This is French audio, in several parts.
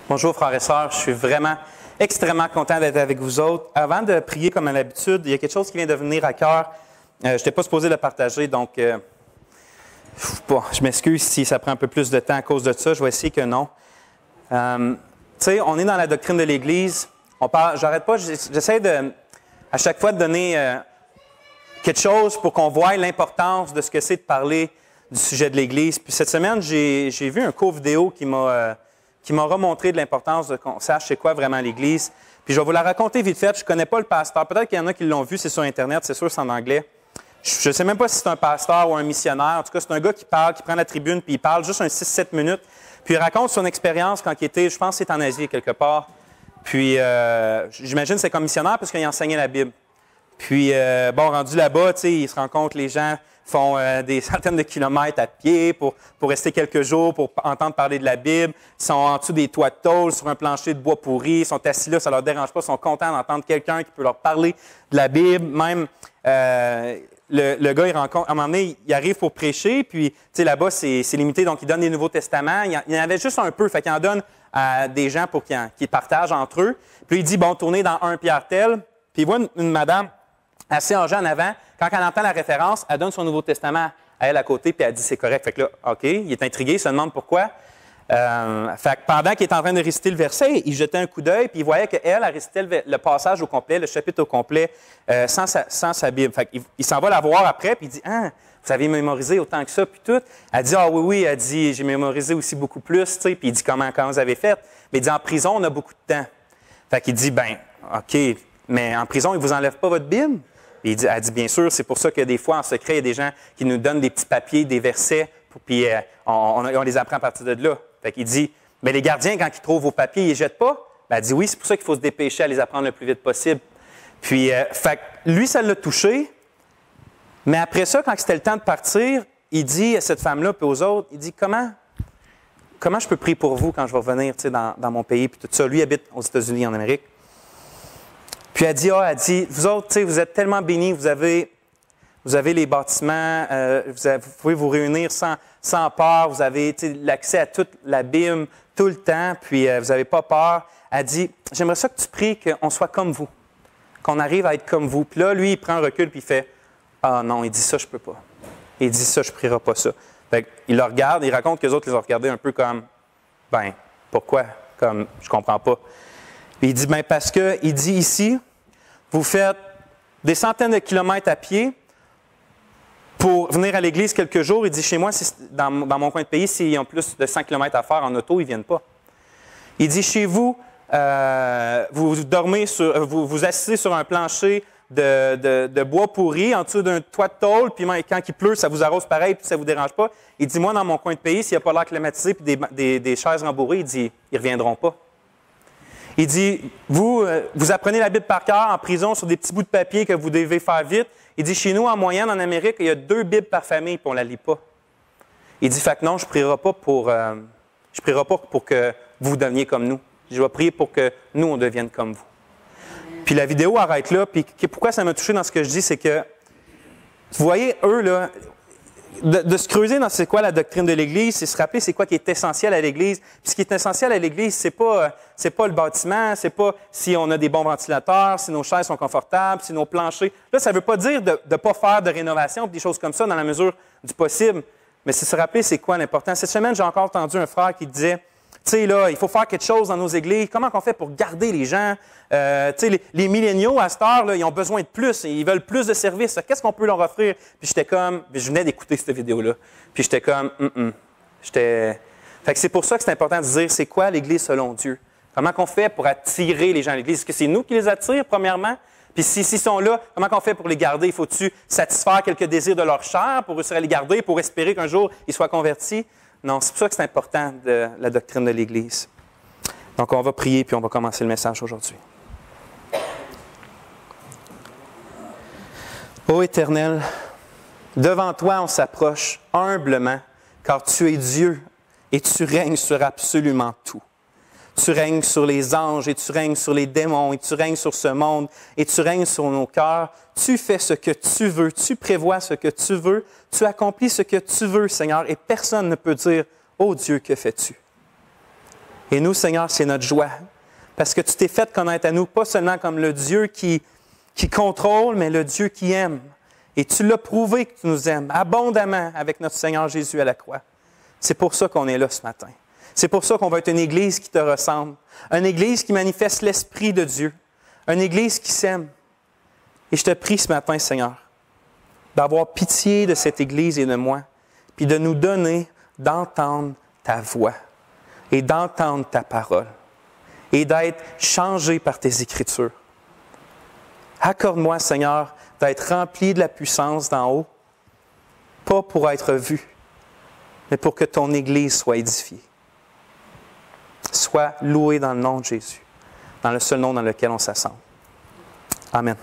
Bonjour frères et sœurs, je suis vraiment extrêmement content d'être avec vous autres. Avant de prier comme à l'habitude, il y a quelque chose qui vient de venir à cœur. Je n'étais pas supposé le partager, donc je m'excuse si ça prend un peu plus de temps à cause de ça. Je vais essayer que non. Tu sais, on est dans la doctrine de l'Église. J'arrête pas, j'essaie à chaque fois de donner quelque chose pour qu'on voie l'importance de ce que c'est de parler du sujet de l'Église. Puis cette semaine, j'ai vu un court vidéo qui m'aura montré de l'importance de qu'on sache c'est quoi vraiment l'Église. Puis je vais vous la raconter vite fait. Je ne connais pas le pasteur. Peut-être qu'il y en a qui l'ont vu, c'est sur Internet, c'est sûr, c'est en anglais. Je ne sais même pas si c'est un pasteur ou un missionnaire. En tout cas, c'est un gars qui parle, qui prend la tribune, puis il parle juste un 6-7 minutes. Puis il raconte son expérience quand il était, je pense que c'est en Asie quelque part. Puis j'imagine que c'est comme missionnaire parce qu'il enseignait la Bible. Puis, rendu là-bas, tu sais, il se rencontre, les gens font des centaines de kilomètres à pied pour rester quelques jours, pour entendre parler de la Bible. Ils sont en dessous des toits de tôle, sur un plancher de bois pourri. Ils sont assis là, ça ne leur dérange pas. Ils sont contents d'entendre quelqu'un qui peut leur parler de la Bible. Même, le gars, à un moment donné, il arrive pour prêcher. Puis, tu sais, là-bas, c'est limité. Donc, il donne des Nouveaux Testaments. Il y en avait juste un peu. Fait qu'il en donne à des gens pour qu'ils partagent entre eux. Puis, il dit, bon, tournez dans 1 Pierre tel. Puis, il voit une madame assez âgée en avant. Quand elle entend la référence, elle donne son Nouveau Testament à elle à côté, puis elle dit c'est correct. Fait que là, OK, il est intrigué, il se demande pourquoi. Fait que pendant qu'il est en train de réciter le verset, il jetait un coup d'œil, puis il voyait qu'elle, elle récitait le passage au complet, le chapitre au complet, sans sa Bible. Fait qu'il s'en va la voir après, puis il dit ah, vous avez mémorisé autant que ça, puis tout. Elle dit ah oui, elle dit j'ai mémorisé aussi beaucoup plus, tu sais, puis il dit comment vous avez fait. Mais il dit en prison, on a beaucoup de temps. Fait qu'il dit ben, OK, mais en prison, ils ne vous enlèvent pas votre Bible? Elle dit, bien sûr, c'est pour ça que des fois, en secret, il y a des gens qui nous donnent des petits papiers, des versets, puis on les apprend à partir de là. Fait qu'il dit, mais les gardiens, quand ils trouvent vos papiers, ils ne les jettent pas? Ben, elle dit, oui, c'est pour ça qu'il faut se dépêcher à les apprendre le plus vite possible. Puis, fait lui, ça l'a touché. Mais après ça, quand c'était le temps de partir, il dit à cette femme-là, puis aux autres, il dit, comment je peux prier pour vous quand je vais revenir dans mon pays? Puis tout ça, lui habite aux États-Unis, en Amérique. Puis elle dit, vous autres, vous êtes tellement bénis, vous avez les bâtiments, vous pouvez vous réunir sans peur, vous avez l'accès à toute la Bible tout le temps, puis vous n'avez pas peur. Elle dit, j'aimerais ça que tu pries qu'on soit comme vous, qu'on arrive à être comme vous. Puis là, lui, il prend un recul, puis il fait, ah non, il dit ça, je peux pas. Il dit ça, je ne prierai pas ça. Fait il le regarde, il raconte que les autres les ont regardés un peu comme, ben, pourquoi? Comme, je comprends pas. Puis il dit, ben parce que, il dit ici, vous faites des centaines de kilomètres à pied pour venir à l'église quelques jours. Il dit, chez moi, dans mon coin de pays, s'ils ont plus de 100 kilomètres à faire en auto, ils ne viennent pas. Il dit, chez vous, vous dormez vous assisez sur un plancher de bois pourri, en dessous d'un toit de tôle, puis quand il pleut, ça vous arrose pareil, puis ça ne vous dérange pas. Il dit, moi, dans mon coin de pays, s'il n'y a pas l'air climatisé, puis des chaises rembourrées, il dit, ils ne reviendront pas. Il dit, vous apprenez la Bible par cœur en prison sur des petits bouts de papier que vous devez faire vite. Il dit, chez nous, en moyenne, en Amérique, il y a 2 Bibles par famille, puis on ne la lit pas. Il dit, fait que non, je ne prierai pas pour que vous deveniez comme nous. Je vais prier pour que nous, on devienne comme vous. Puis la vidéo arrête là, puis pourquoi ça m'a touché dans ce que je dis, c'est que, vous voyez, eux, là, de se creuser dans c'est quoi la doctrine de l'Église, c'est se rappeler c'est quoi qui est essentiel à l'Église. Puis ce qui est essentiel à l'Église, c'est pas le bâtiment, c'est pas si on a des bons ventilateurs, si nos chaises sont confortables, si nos planchers. Là, ça ne veut pas dire de ne pas faire de rénovation ou des choses comme ça dans la mesure du possible, mais c'est se rappeler c'est quoi l'important. Cette semaine, j'ai encore entendu un frère qui disait, tu sais, là, il faut faire quelque chose dans nos églises. Comment on fait pour garder les gens? Tu sais, les milléniaux, à cette heure, là, ils ont besoin de plus. Ils veulent plus de services. Qu'est-ce qu'on peut leur offrir? Puis j'étais comme... je venais d'écouter cette vidéo-là. Puis j'étais comme... Fait que c'est pour ça que c'est important de se dire, c'est quoi l'Église selon Dieu? Comment on fait pour attirer les gens à l'Église? Est-ce que c'est nous qui les attirent, premièrement? Puis s'ils sont là, comment on fait pour les garder? Faut-tu satisfaire quelques désirs de leur chair pour réussir à les garder, pour espérer qu'un jour, ils soient convertis? Non, c'est pour ça que c'est important de la doctrine de l'Église. Donc, on va prier, puis on va commencer le message aujourd'hui. Ô Éternel, devant toi, on s'approche humblement, car tu es Dieu et tu règnes sur absolument tout. Tu règnes sur les anges et tu règnes sur les démons et tu règnes sur ce monde et tu règnes sur nos cœurs. Tu fais ce que tu veux, tu prévois ce que tu veux, tu accomplis ce que tu veux, Seigneur, et personne ne peut dire « Oh Dieu, que fais-tu? » Et nous, Seigneur, c'est notre joie. Parce que tu t'es fait connaître à nous, pas seulement comme le Dieu qui contrôle, mais le Dieu qui aime. Et tu l'as prouvé que tu nous aimes abondamment avec notre Seigneur Jésus à la croix. C'est pour ça qu'on est là ce matin. C'est pour ça qu'on va être une Église qui te ressemble. Une Église qui manifeste l'Esprit de Dieu. Une Église qui s'aime. Et je te prie ce matin, Seigneur, d'avoir pitié de cette Église et de moi, puis de nous donner d'entendre ta voix et d'entendre ta parole et d'être changé par tes Écritures. Accorde-moi, Seigneur, d'être rempli de la puissance d'en haut, pas pour être vu, mais pour que ton Église soit édifiée. Sois loué dans le nom de Jésus, dans le seul nom dans lequel on s'assemble. Amen.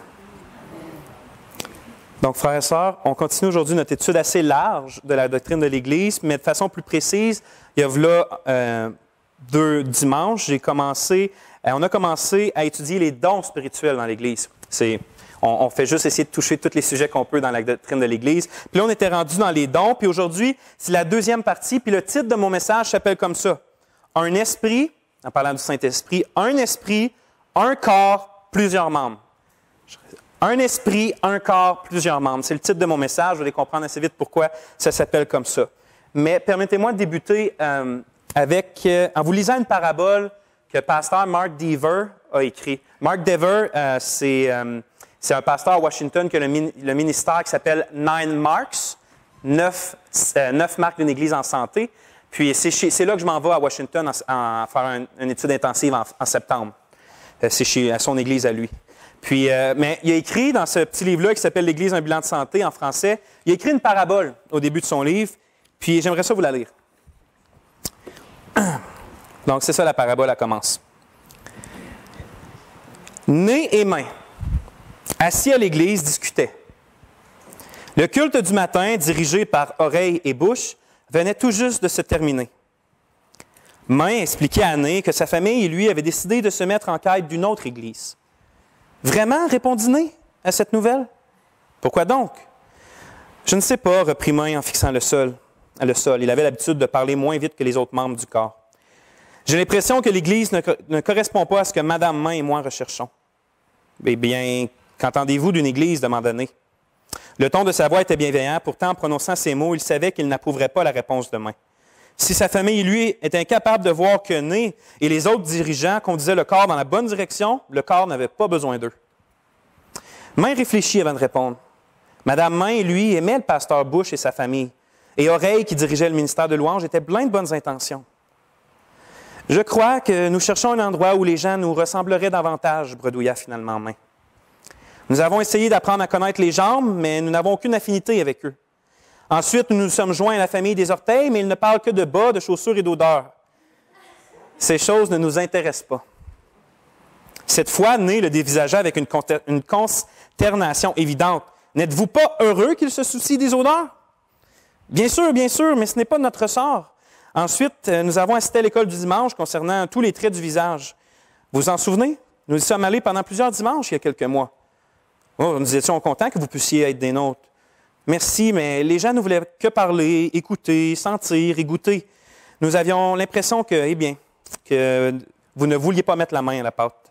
Donc, frères et sœurs, on continue aujourd'hui notre étude assez large de la doctrine de l'Église, mais de façon plus précise, il y a là 2 dimanches, on a commencé à étudier les dons spirituels dans l'Église. On fait juste essayer de toucher tous les sujets qu'on peut dans la doctrine de l'Église. Puis là, on était rendu dans les dons, puis aujourd'hui, c'est la 2e partie, puis le titre de mon message s'appelle comme ça. Un esprit, en parlant du Saint-Esprit, un esprit, un corps, plusieurs membres. Un esprit, un corps, plusieurs membres. C'est le titre de mon message. Vous allez comprendre assez vite pourquoi ça s'appelle comme ça. Mais permettez-moi de débuter en vous lisant une parabole que le pasteur Mark Dever a écrit. Mark Dever, c'est un pasteur à Washington qui a le ministère qui s'appelle 9 Marks, 9 marques d'une église en santé. Puis c'est là que je m'en vais à Washington en faire une étude intensive en septembre. C'est à son église à lui. Puis, mais il a écrit dans ce petit livre-là qui s'appelle l'Église, un bilan de santé en français, il a écrit une parabole au début de son livre, puis j'aimerais ça vous la lire. Donc, c'est ça la parabole, elle commence. Nez et main, assis à l'église, discutaient. Le culte du matin, dirigé par oreilles et bouche, venait tout juste de se terminer. Main expliquait à Nez que sa famille et lui avaient décidé de se mettre en quête d'une autre église. Vraiment, répondit Nez à cette nouvelle. Pourquoi donc? Je ne sais pas, reprit Main en fixant le sol. Il avait l'habitude de parler moins vite que les autres membres du corps. J'ai l'impression que l'Église ne correspond pas à ce que Madame Main et moi recherchons. Eh bien, qu'entendez-vous d'une Église? Demanda Nez. Le ton de sa voix était bienveillant, pourtant en prononçant ces mots, il savait qu'il n'approuverait pas la réponse de Main. Si sa famille, lui, était incapable de voir que Nez et les autres dirigeants conduisaient le corps dans la bonne direction, le corps n'avait pas besoin d'eux. Main réfléchit avant de répondre. Madame Main, lui, aimait le pasteur Bush et sa famille, et Oreille, qui dirigeait le ministère de louange, était plein de bonnes intentions. Je crois que nous cherchons un endroit où les gens nous ressembleraient davantage, bredouilla finalement Main. Nous avons essayé d'apprendre à connaître les jambes, mais nous n'avons aucune affinité avec eux. Ensuite, nous nous sommes joints à la famille des orteils, mais ils ne parlent que de bas, de chaussures et d'odeur. Ces choses ne nous intéressent pas. Cette fois, Nez le dévisagea avec une consternation évidente. N'êtes-vous pas heureux qu'il se soucie des odeurs? Bien sûr, mais ce n'est pas notre sort. Ensuite, nous avons assisté à l'école du dimanche concernant tous les traits du visage. Vous vous en souvenez? Nous y sommes allés pendant plusieurs dimanches il y a quelques mois. Oh, nous étions contents que vous puissiez être des nôtres. Merci, mais les gens ne voulaient que parler, écouter, sentir et goûter. Nous avions l'impression que vous ne vouliez pas mettre la main à la pâte.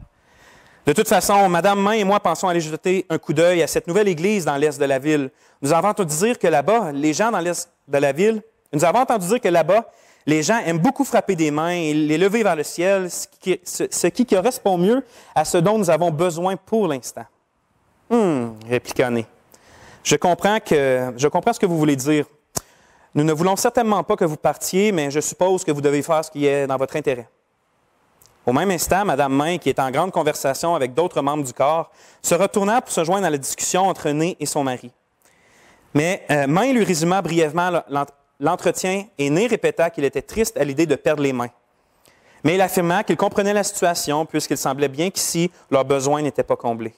De toute façon, Madame Main et moi pensons aller jeter un coup d'œil à cette nouvelle église dans l'est de la ville. Nous avons entendu dire que là-bas, les gens aiment beaucoup frapper des mains et les lever vers le ciel, ce qui correspond mieux à ce dont nous avons besoin pour l'instant. Répliqua Nez. Je comprends ce que vous voulez dire. Nous ne voulons certainement pas que vous partiez, mais je suppose que vous devez faire ce qui est dans votre intérêt. Au même instant, Madame Main, qui est en grande conversation avec d'autres membres du corps, se retourna pour se joindre à la discussion entre Nez et son mari. Mais Main lui résuma brièvement l'entretien et Nez répéta qu'il était triste à l'idée de perdre les mains. Mais il affirma qu'il comprenait la situation puisqu'il semblait bien qu'ici, leurs besoins n'étaient pas comblés.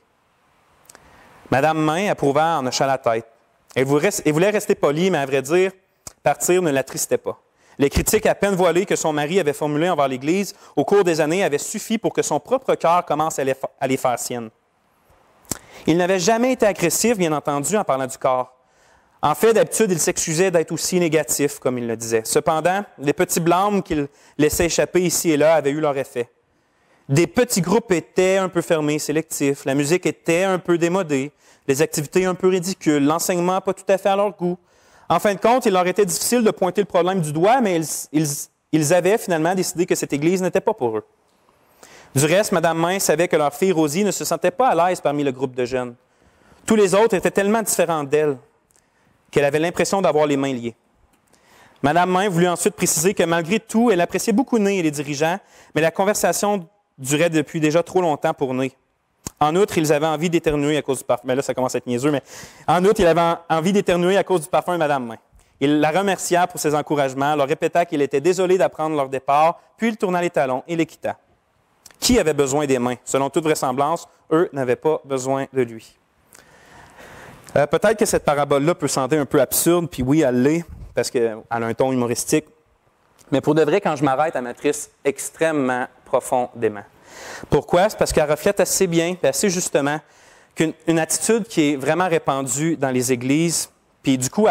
Madame Main approuva en hochant la tête. Elle voulait rester polie, mais à vrai dire, partir ne l'attristait pas. Les critiques à peine voilées que son mari avait formulées envers l'Église au cours des années avaient suffi pour que son propre cœur commence à les faire siennes. Il n'avait jamais été agressif, bien entendu, en parlant du corps. En fait, d'habitude, il s'excusait d'être aussi négatif, comme il le disait. Cependant, les petits blâmes qu'il laissait échapper ici et là avaient eu leur effet. Des petits groupes étaient un peu fermés, sélectifs. La musique était un peu démodée. Les activités un peu ridicules. L'enseignement pas tout à fait à leur goût. En fin de compte, il leur était difficile de pointer le problème du doigt, mais ils avaient finalement décidé que cette Église n'était pas pour eux. Du reste, Mme Main savait que leur fille Rosie ne se sentait pas à l'aise parmi le groupe de jeunes. Tous les autres étaient tellement différents d'elle qu'elle avait l'impression d'avoir les mains liées. Mme Main voulut ensuite préciser que malgré tout, elle appréciait beaucoup Ney et les dirigeants, mais la conversation durait depuis déjà trop longtemps pour Ney. En outre, ils avaient envie d'éternuer à cause du parfum. Mais là, ça commence à être niaiseux, mais en outre, il avait envie d'éternuer à cause du parfum de Mme Main. Il la remercia pour ses encouragements, leur répéta qu'il était désolé d'apprendre leur départ, puis il tourna les talons et les quitta. Qui avait besoin des mains? Selon toute vraisemblance, eux n'avaient pas besoin de lui. Peut-être que cette parabole-là peut sembler un peu absurde, puis oui, elle l'est, parce qu'elle a un ton humoristique. Mais pour de vrai, quand je m'arrête, elle m'attriste extrêmement profondément. Pourquoi? C'est parce qu'elle reflète assez bien, et assez justement, qu'une attitude qui est vraiment répandue dans les églises, puis du coup,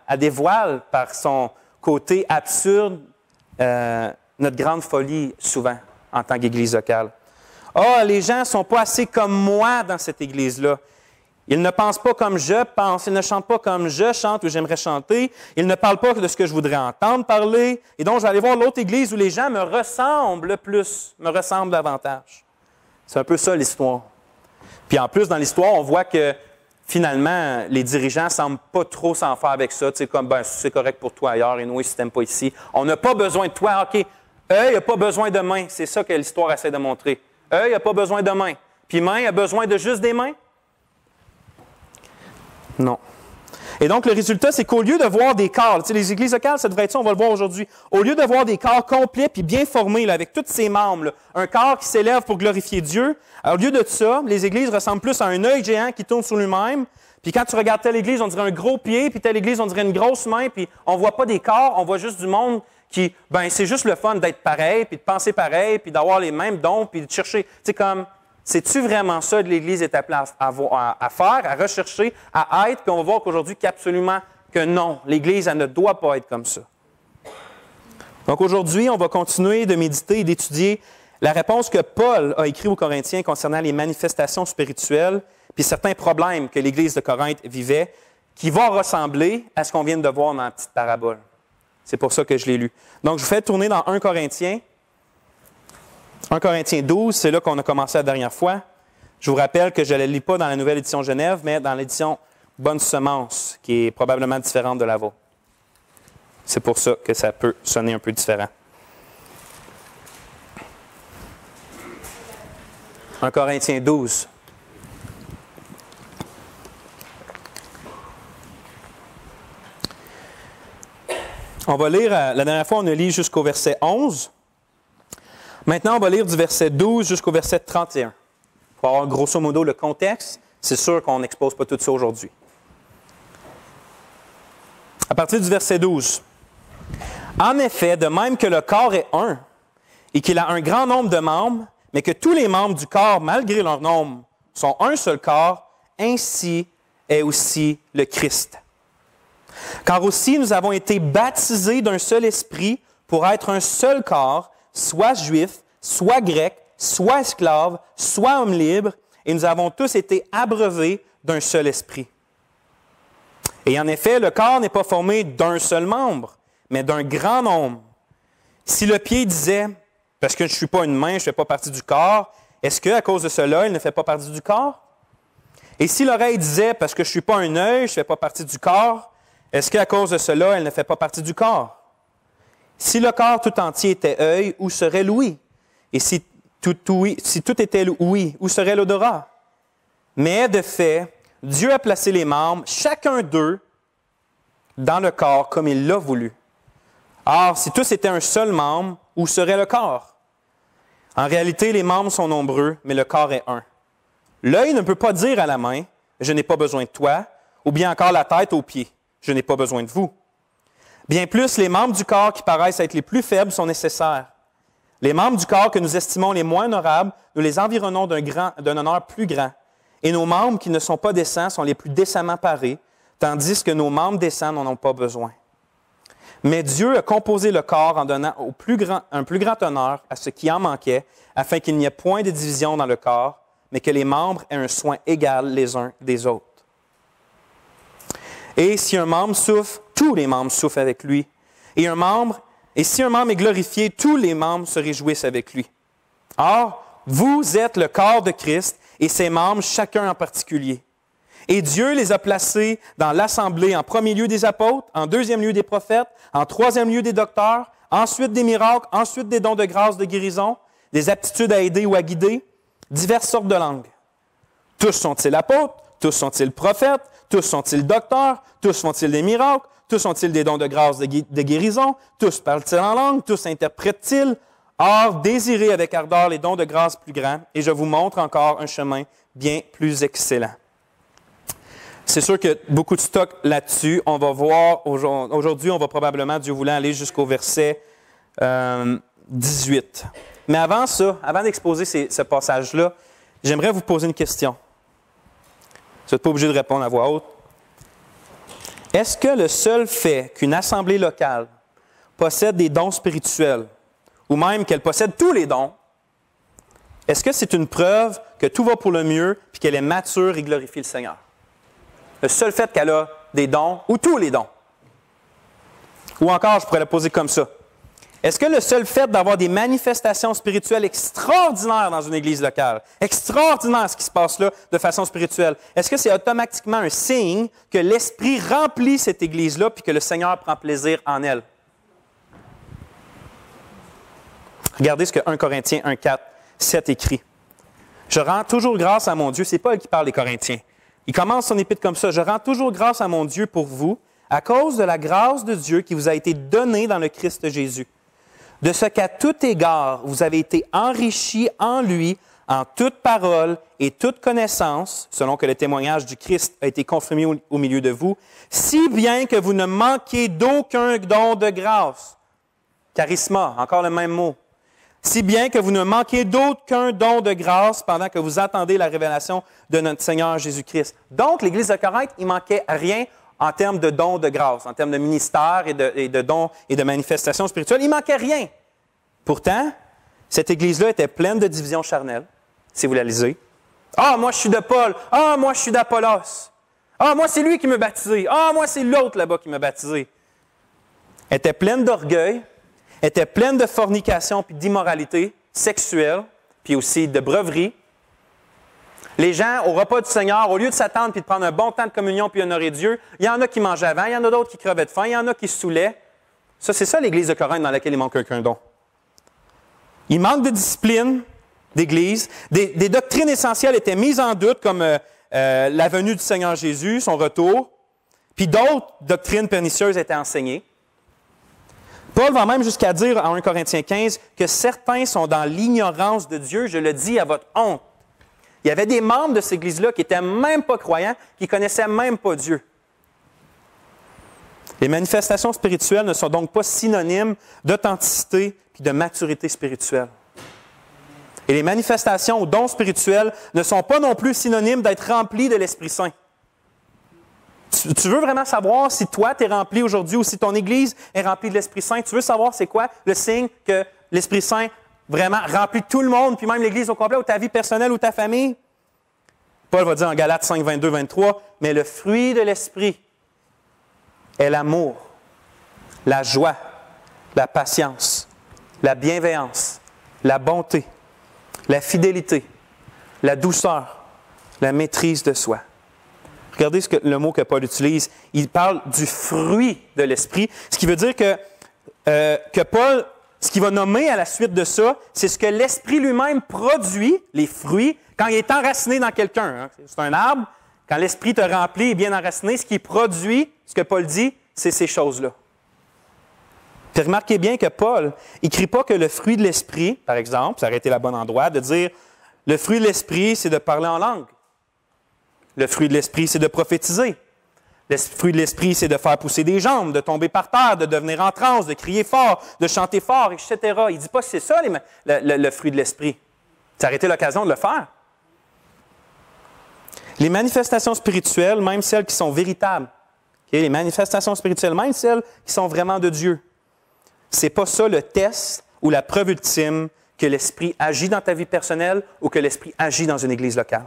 elle dévoile par son côté absurde notre grande folie souvent en tant qu'église locale. « Ah, les gens ne sont pas assez comme moi dans cette église-là. Ils ne pensent pas comme je pense, ils ne chantent pas comme je chante ou j'aimerais chanter, ils ne parlent pas de ce que je voudrais entendre parler, et donc je vais aller voir l'autre église où les gens me ressemblent le plus, me ressemblent davantage. » C'est un peu ça l'histoire. Puis en plus, dans l'histoire, on voit que finalement, les dirigeants ne semblent pas trop s'en faire avec ça. Tu sais, comme, ben, c'est correct pour toi ailleurs, et nous, si tu n'aimes pas ici, on n'a pas besoin de toi. OK, œil n'a pas besoin de main. C'est ça que l'histoire essaie de montrer. Œil n'a pas besoin de main. Puis main a besoin de juste des mains? Non. Et donc, le résultat, c'est qu'au lieu de voir des corps, tu sais, les églises locales, ça devrait être ça, on va le voir aujourd'hui, au lieu de voir des corps complets puis bien formés, là, avec tous ses membres, là, un corps qui s'élève pour glorifier Dieu, alors, au lieu de ça, les églises ressemblent plus à un œil géant qui tourne sur lui-même. Puis quand tu regardes telle église, on dirait un gros pied, puis telle église, on dirait une grosse main, puis on voit pas des corps, on voit juste du monde qui, ben c'est juste le fun d'être pareil, puis de penser pareil, puis d'avoir les mêmes dons, puis de chercher, tu sais, comme... C'est-tu vraiment ça que l'Église est appelée à faire, à rechercher, à être? Puis on va voir qu'aujourd'hui, qu'absolument que non. L'Église, elle ne doit pas être comme ça. Donc aujourd'hui, on va continuer de méditer et d'étudier la réponse que Paul a écrite aux Corinthiens concernant les manifestations spirituelles puis certains problèmes que l'Église de Corinthe vivait qui vont ressembler à ce qu'on vient de voir dans la petite parabole. C'est pour ça que je l'ai lu. Donc, je vous fais tourner dans 1 Corinthiens. 1 Corinthiens 12, c'est là qu'on a commencé la dernière fois. Je vous rappelle que je ne la lis pas dans la nouvelle édition Genève, mais dans l'édition Bonne Semence, qui est probablement différente de la vôtre. C'est pour ça que ça peut sonner un peu différent. 1 Corinthiens 12. On va lire, la dernière fois, on a lu jusqu'au verset 11. Maintenant, on va lire du verset 12 jusqu'au verset 31. Pour avoir grosso modo le contexte, c'est sûr qu'on n'expose pas tout ça aujourd'hui. À partir du verset 12. « En effet, de même que le corps est un, et qu'il a un grand nombre de membres, mais que tous les membres du corps, malgré leur nombre, sont un seul corps, ainsi est aussi le Christ. Car aussi nous avons été baptisés d'un seul esprit pour être un seul corps, soit juif, soit grec, soit esclave, soit homme libre, et nous avons tous été abreuvés d'un seul esprit. Et en effet, le corps n'est pas formé d'un seul membre, mais d'un grand nombre. Si le pied disait, parce que je ne suis pas une main, je ne fais pas partie du corps, est-ce qu'à cause de cela, il ne fait pas partie du corps? Et si l'oreille disait, parce que je ne suis pas un œil, je ne fais pas partie du corps, est-ce qu'à cause de cela, elle ne fait pas partie du corps? Si le corps tout entier était œil, où serait l'ouïe? Et si tout était ouïe, où serait l'odorat? Mais de fait, Dieu a placé les membres, chacun d'eux, dans le corps comme il l'a voulu. Or, si tous étaient un seul membre, où serait le corps? En réalité, les membres sont nombreux, mais le corps est un. L'œil ne peut pas dire à la main, « Je n'ai pas besoin de toi », ou bien encore la tête aux pieds, « Je n'ai pas besoin de vous ». Bien plus, les membres du corps qui paraissent être les plus faibles sont nécessaires. Les membres du corps que nous estimons les moins honorables, nous les environnons d'un honneur plus grand. Et nos membres qui ne sont pas décents sont les plus décemment parés, tandis que nos membres descendants n'en ont pas besoin. Mais Dieu a composé le corps en donnant un plus grand honneur à ce qui en manquait, afin qu'il n'y ait point de division dans le corps, mais que les membres aient un soin égal les uns des autres. Et si un membre souffre, tous les membres souffrent avec lui. Et si un membre est glorifié, tous les membres se réjouissent avec lui. Or, vous êtes le corps de Christ et ses membres, chacun en particulier. Et Dieu les a placés dans l'assemblée en premier lieu des apôtres, en deuxième lieu des prophètes, en troisième lieu des docteurs, ensuite des miracles, ensuite des dons de grâce, de guérison, des aptitudes à aider ou à guider, diverses sortes de langues. Tous sont-ils apôtres? Tous sont-ils prophètes? Tous sont-ils docteurs? Tous font-ils des miracles? Tous ont-ils des dons de grâce, de guérison? Tous parlent-ils en langue? Tous interprètent-ils? Or, désirez avec ardeur les dons de grâce plus grands, et je vous montre encore un chemin bien plus excellent. C'est sûr que beaucoup de stock là-dessus. On va voir aujourd'hui, on va probablement, Dieu voulant, aller jusqu'au verset 18. Mais avant ça, avant d'exposer ce passage-là, j'aimerais vous poser une question. Vous n'êtes pas obligé de répondre à voix haute. Est-ce que le seul fait qu'une assemblée locale possède des dons spirituels, ou même qu'elle possède tous les dons, est-ce que c'est une preuve que tout va pour le mieux et qu'elle est mature et glorifie le Seigneur? Le seul fait qu'elle a des dons, ou tous les dons. Ou encore, je pourrais la poser comme ça. Est-ce que le seul fait d'avoir des manifestations spirituelles extraordinaires dans une église locale, extraordinaire ce qui se passe là de façon spirituelle, est-ce que c'est automatiquement un signe que l'Esprit remplit cette église-là puis que le Seigneur prend plaisir en elle? Regardez ce que 1 Corinthiens 1, 4, 7 écrit. « Je rends toujours grâce à mon Dieu. » C'est Paul qui parle des Corinthiens. Il commence son épître comme ça. « Je rends toujours grâce à mon Dieu pour vous, à cause de la grâce de Dieu qui vous a été donnée dans le Christ Jésus. De ce qu'à tout égard, vous avez été enrichis en lui, en toute parole et toute connaissance, selon que le témoignage du Christ a été confirmé au milieu de vous, si bien que vous ne manquez d'aucun don de grâce. » Charisma, encore le même mot. Si bien que vous ne manquez d'aucun don de grâce pendant que vous attendez la révélation de notre Seigneur Jésus-Christ. Donc, l'Église de Corinthe, il manquait rien en termes de dons de grâce, en termes de ministère et de dons et de manifestations spirituelles. Il ne manquait rien. Pourtant, cette Église-là était pleine de divisions charnelles, si vous la lisez. « Ah, moi, je suis de Paul. Ah, moi, je suis d'Apollos. Ah, moi, c'est lui qui m'a baptisé. Ah, moi, c'est l'autre là-bas qui m'a baptisé. » Elle était pleine d'orgueil, était pleine de fornication puis d'immoralité sexuelle, puis aussi de breuverie. Les gens, au repas du Seigneur, au lieu de s'attendre puis de prendre un bon temps de communion puis honorer Dieu, il y en a qui mangeaient avant, il y en a d'autres qui crevaient de faim, il y en a qui se saoulaient. Ça, c'est ça l'Église de Corinthe dans laquelle il manque aucun don. Il manque de discipline d'Église. Des doctrines essentielles étaient mises en doute, comme la venue du Seigneur Jésus, son retour. Puis d'autres doctrines pernicieuses étaient enseignées. Paul va même jusqu'à dire en 1 Corinthiens 15 que certains sont dans l'ignorance de Dieu, je le dis à votre honte. Il y avait des membres de cette Église-là qui n'étaient même pas croyants, qui ne connaissaient même pas Dieu. Les manifestations spirituelles ne sont donc pas synonymes d'authenticité et de maturité spirituelle. Et les manifestations ou dons spirituels ne sont pas non plus synonymes d'être remplis de l'Esprit Saint. Tu veux vraiment savoir si toi, tu es rempli aujourd'hui ou si ton Église est remplie de l'Esprit Saint? Tu veux savoir c'est quoi le signe que l'Esprit Saint vraiment remplit tout le monde, puis même l'Église au complet, ou ta vie personnelle ou ta famille? Paul va dire en Galates 5, 22, 23, « Mais le fruit de l'Esprit est l'amour, la joie, la patience, la bienveillance, la bonté, la fidélité, la douceur, la maîtrise de soi. » Regardez le mot que Paul utilise. Il parle du fruit de l'Esprit, ce qui veut dire que Paul, ce qu'il va nommer à la suite de ça, c'est ce que l'Esprit lui-même produit, les fruits, quand il est enraciné dans quelqu'un. C'est un arbre. Quand l'Esprit te remplit et bien enraciné, ce qu'il produit, ce que Paul dit, c'est ces choses-là. Puis remarquez bien que Paul n'écrit pas que le fruit de l'Esprit, par exemple, ça aurait été le bon endroit, de dire le fruit de l'Esprit, c'est de parler en langue. Le fruit de l'Esprit, c'est de prophétiser. Le fruit de l'Esprit, c'est de faire pousser des jambes, de tomber par terre, de devenir en transe, de crier fort, de chanter fort, etc. Il ne dit pas que c'est ça le fruit de l'Esprit. Ça aurait été l'occasion de le faire. Les manifestations spirituelles, même celles qui sont véritables, Les manifestations spirituelles, même celles qui sont vraiment de Dieu. Ce n'est pas ça le test ou la preuve ultime que l'Esprit agit dans ta vie personnelle ou que l'Esprit agit dans une église locale.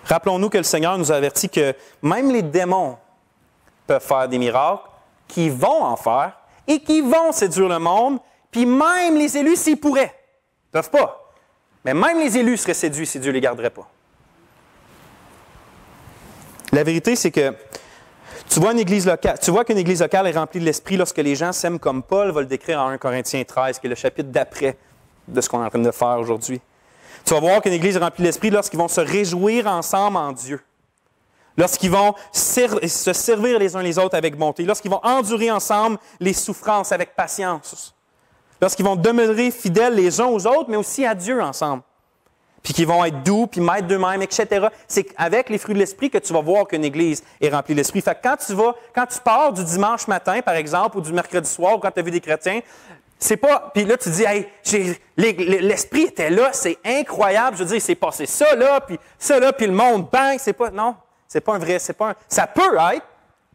Rappelons-nous que le Seigneur nous a averti que même les démons peuvent faire des miracles, qui vont en faire et qui vont séduire le monde, puis même les élus, s'ils pourraient, ne peuvent pas. Mais même les élus seraient séduits si Dieu ne les garderait pas. La vérité, c'est que tu vois qu'une église locale est remplie de l'Esprit lorsque les gens s'aiment comme Paul va le décrire en 1 Corinthiens 13, qui est le chapitre d'après de ce qu'on est en train de faire aujourd'hui. Tu vas voir qu'une église est remplie de l'Esprit lorsqu'ils vont se réjouir ensemble en Dieu. Lorsqu'ils vont se servir les uns les autres avec bonté. Lorsqu'ils vont endurer ensemble les souffrances avec patience. Lorsqu'ils vont demeurer fidèles les uns aux autres, mais aussi à Dieu ensemble. Puis qu'ils vont être doux, puis maîtres d'eux-mêmes, etc. C'est avec les fruits de l'Esprit que tu vas voir qu'une église est remplie de l'Esprit. Fait que quand tu pars du dimanche matin, par exemple, ou du mercredi soir, ou quand tu as vu des chrétiens, c'est pas... Puis là, tu dis, hey, l'Esprit était là, c'est incroyable. Je veux dire, il s'est passé ça là, puis le monde, bang, c'est pas... Non, c'est pas un vrai... Ça peut être.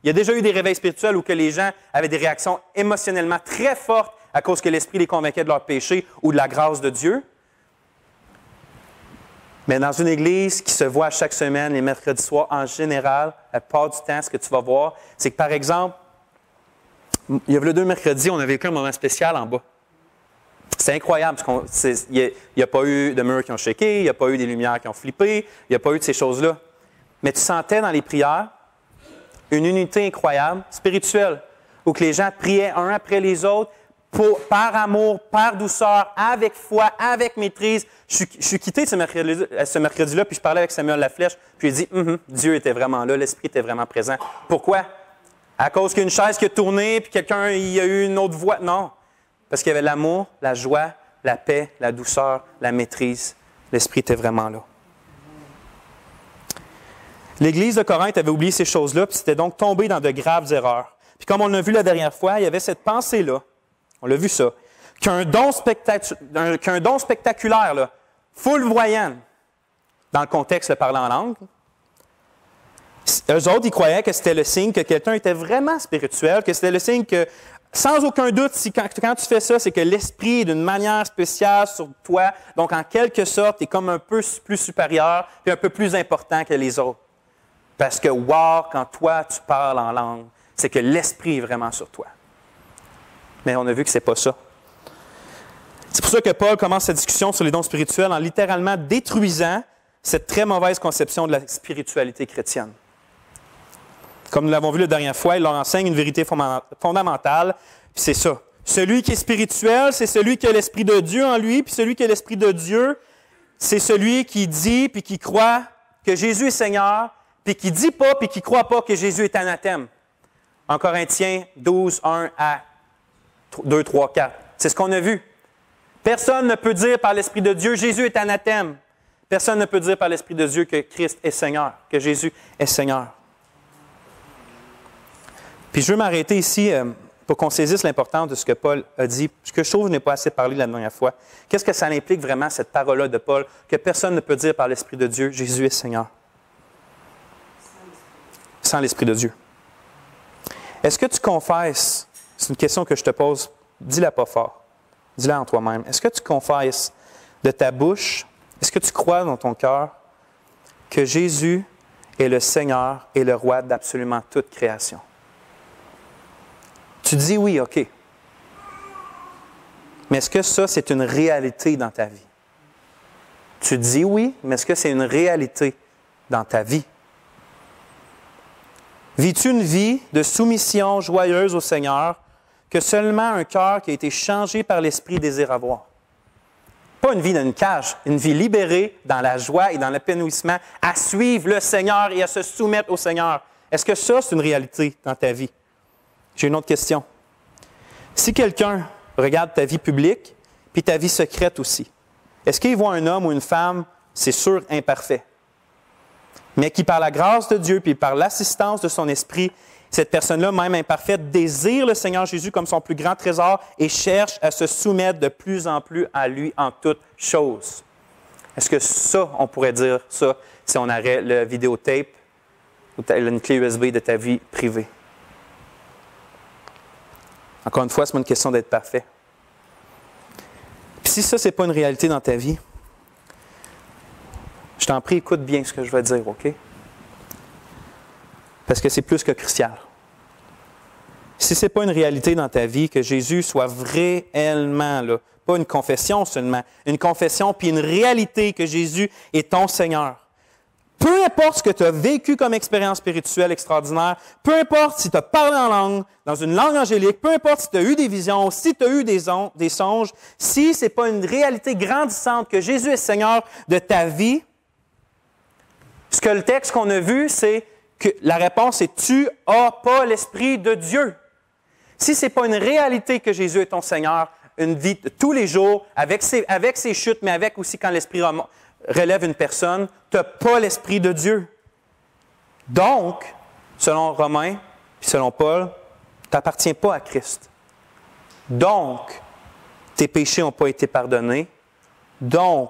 Il y a déjà eu des réveils spirituels où que les gens avaient des réactions émotionnellement très fortes à cause que l'Esprit les convainquait de leur péché ou de la grâce de Dieu. Mais dans une église qui se voit chaque semaine, les mercredis soirs, en général, la plupart du temps, ce que tu vas voir, c'est que, par exemple, il y a le 2 mercredis, on a vécu un moment spécial en bas. C'est incroyable, parce qu'il n'y a pas eu de murs qui ont shaké, il n'y a pas eu des lumières qui ont flippé, il n'y a pas eu de ces choses-là. Mais tu sentais dans les prières une unité incroyable, spirituelle, où que les gens priaient un après les autres, par amour, par douceur, avec foi, avec maîtrise. Je suis quitté ce mercredi-là, puis je parlais avec Samuel Laflèche, puis j'ai dit, Dieu était vraiment là, l'Esprit était vraiment présent. Pourquoi? À cause qu'il y a une chaise qui a tourné, puis quelqu'un, il y a eu une autre voix. Non. Parce qu'il y avait l'amour, la joie, la paix, la douceur, la maîtrise. L'Esprit était vraiment là. L'Église de Corinthe avait oublié ces choses-là, puis c'était donc tombé dans de graves erreurs. Puis comme on l'a vu la dernière fois, il y avait cette pensée-là, on l'a vu ça, qu'un don spectaculaire, là, foule-voyante, dans le contexte de parler en langue, eux autres, ils croyaient que c'était le signe que quelqu'un était vraiment spirituel, que c'était le signe que, sans aucun doute, quand tu fais ça, c'est que l'Esprit est d'une manière spéciale sur toi. Donc, en quelque sorte, tu es comme un peu plus supérieur et un peu plus important que les autres. Parce que, wow, quand toi, tu parles en langue, c'est que l'Esprit est vraiment sur toi. Mais on a vu que ce n'est pas ça. C'est pour ça que Paul commence sa discussion sur les dons spirituels en littéralement détruisant cette très mauvaise conception de la spiritualité chrétienne. Comme nous l'avons vu la dernière fois, il leur enseigne une vérité fondamentale, puis c'est ça. Celui qui est spirituel, c'est celui qui a l'Esprit de Dieu en lui, puis celui qui a l'Esprit de Dieu, c'est celui qui dit puis qui croit que Jésus est Seigneur, puis qui ne dit pas puis qui ne croit pas que Jésus est anathème. En Corinthiens 12, 1 à 2, 3, 4. C'est ce qu'on a vu. Personne ne peut dire par l'Esprit de Dieu, Jésus est anathème. Personne ne peut dire par l'Esprit de Dieu que Christ est Seigneur, que Jésus est Seigneur. Puis je veux m'arrêter ici pour qu'on saisisse l'importance de ce que Paul a dit, ce que je trouve que je n'ai pas assez parlé la dernière fois. Qu'est-ce que ça implique vraiment, cette parole-là de Paul, que personne ne peut dire par l'Esprit de Dieu, Jésus est Seigneur? Sans l'Esprit de Dieu. Est-ce que tu confesses, c'est une question que je te pose, dis-la pas fort, dis-la en toi-même. Est-ce que tu confesses de ta bouche, est-ce que tu crois dans ton cœur que Jésus est le Seigneur et le Roi d'absolument toute création? Tu dis oui, OK. Mais est-ce que ça, c'est une réalité dans ta vie? Tu dis oui, mais est-ce que c'est une réalité dans ta vie? Vis-tu une vie de soumission joyeuse au Seigneur que seulement un cœur qui a été changé par l'Esprit désire avoir? Pas une vie dans une cage, une vie libérée dans la joie et dans l'épanouissement, à suivre le Seigneur et à se soumettre au Seigneur. Est-ce que ça, c'est une réalité dans ta vie? J'ai une autre question. Si quelqu'un regarde ta vie publique, puis ta vie secrète aussi, est-ce qu'il voit un homme ou une femme, c'est sûr, imparfait, mais qui, par la grâce de Dieu, puis par l'assistance de son Esprit, cette personne-là, même imparfaite, désire le Seigneur Jésus comme son plus grand trésor et cherche à se soumettre de plus en plus à lui en toutes choses? Est-ce que ça, on pourrait dire ça, si on aurait le vidéotape ou une clé USB de ta vie privée. Encore une fois, ce n'est pas une question d'être parfait. Puis si ça, ce n'est pas une réalité dans ta vie, je t'en prie, écoute bien ce que je vais dire, OK? Parce que c'est plus que crucial. Si ce n'est pas une réalité dans ta vie, que Jésus soit réellement, là, pas une confession seulement, une confession puis une réalité que Jésus est ton Seigneur. Peu importe ce que tu as vécu comme expérience spirituelle extraordinaire, peu importe si tu as parlé en langue, dans une langue angélique, peu importe si tu as eu des visions, si tu as eu des songes, si ce n'est pas une réalité grandissante que Jésus est Seigneur de ta vie, ce que le texte qu'on a vu, c'est que la réponse est « Tu n'as pas l'Esprit de Dieu ». Si ce n'est pas une réalité que Jésus est ton Seigneur, une vie de tous les jours, avec ses chutes, mais avec aussi quand l'Esprit relève une personne, tu n'as pas l'Esprit de Dieu. Donc, selon Romains, puis selon Paul, tu n'appartiens pas à Christ. Donc, tes péchés n'ont pas été pardonnés. Donc,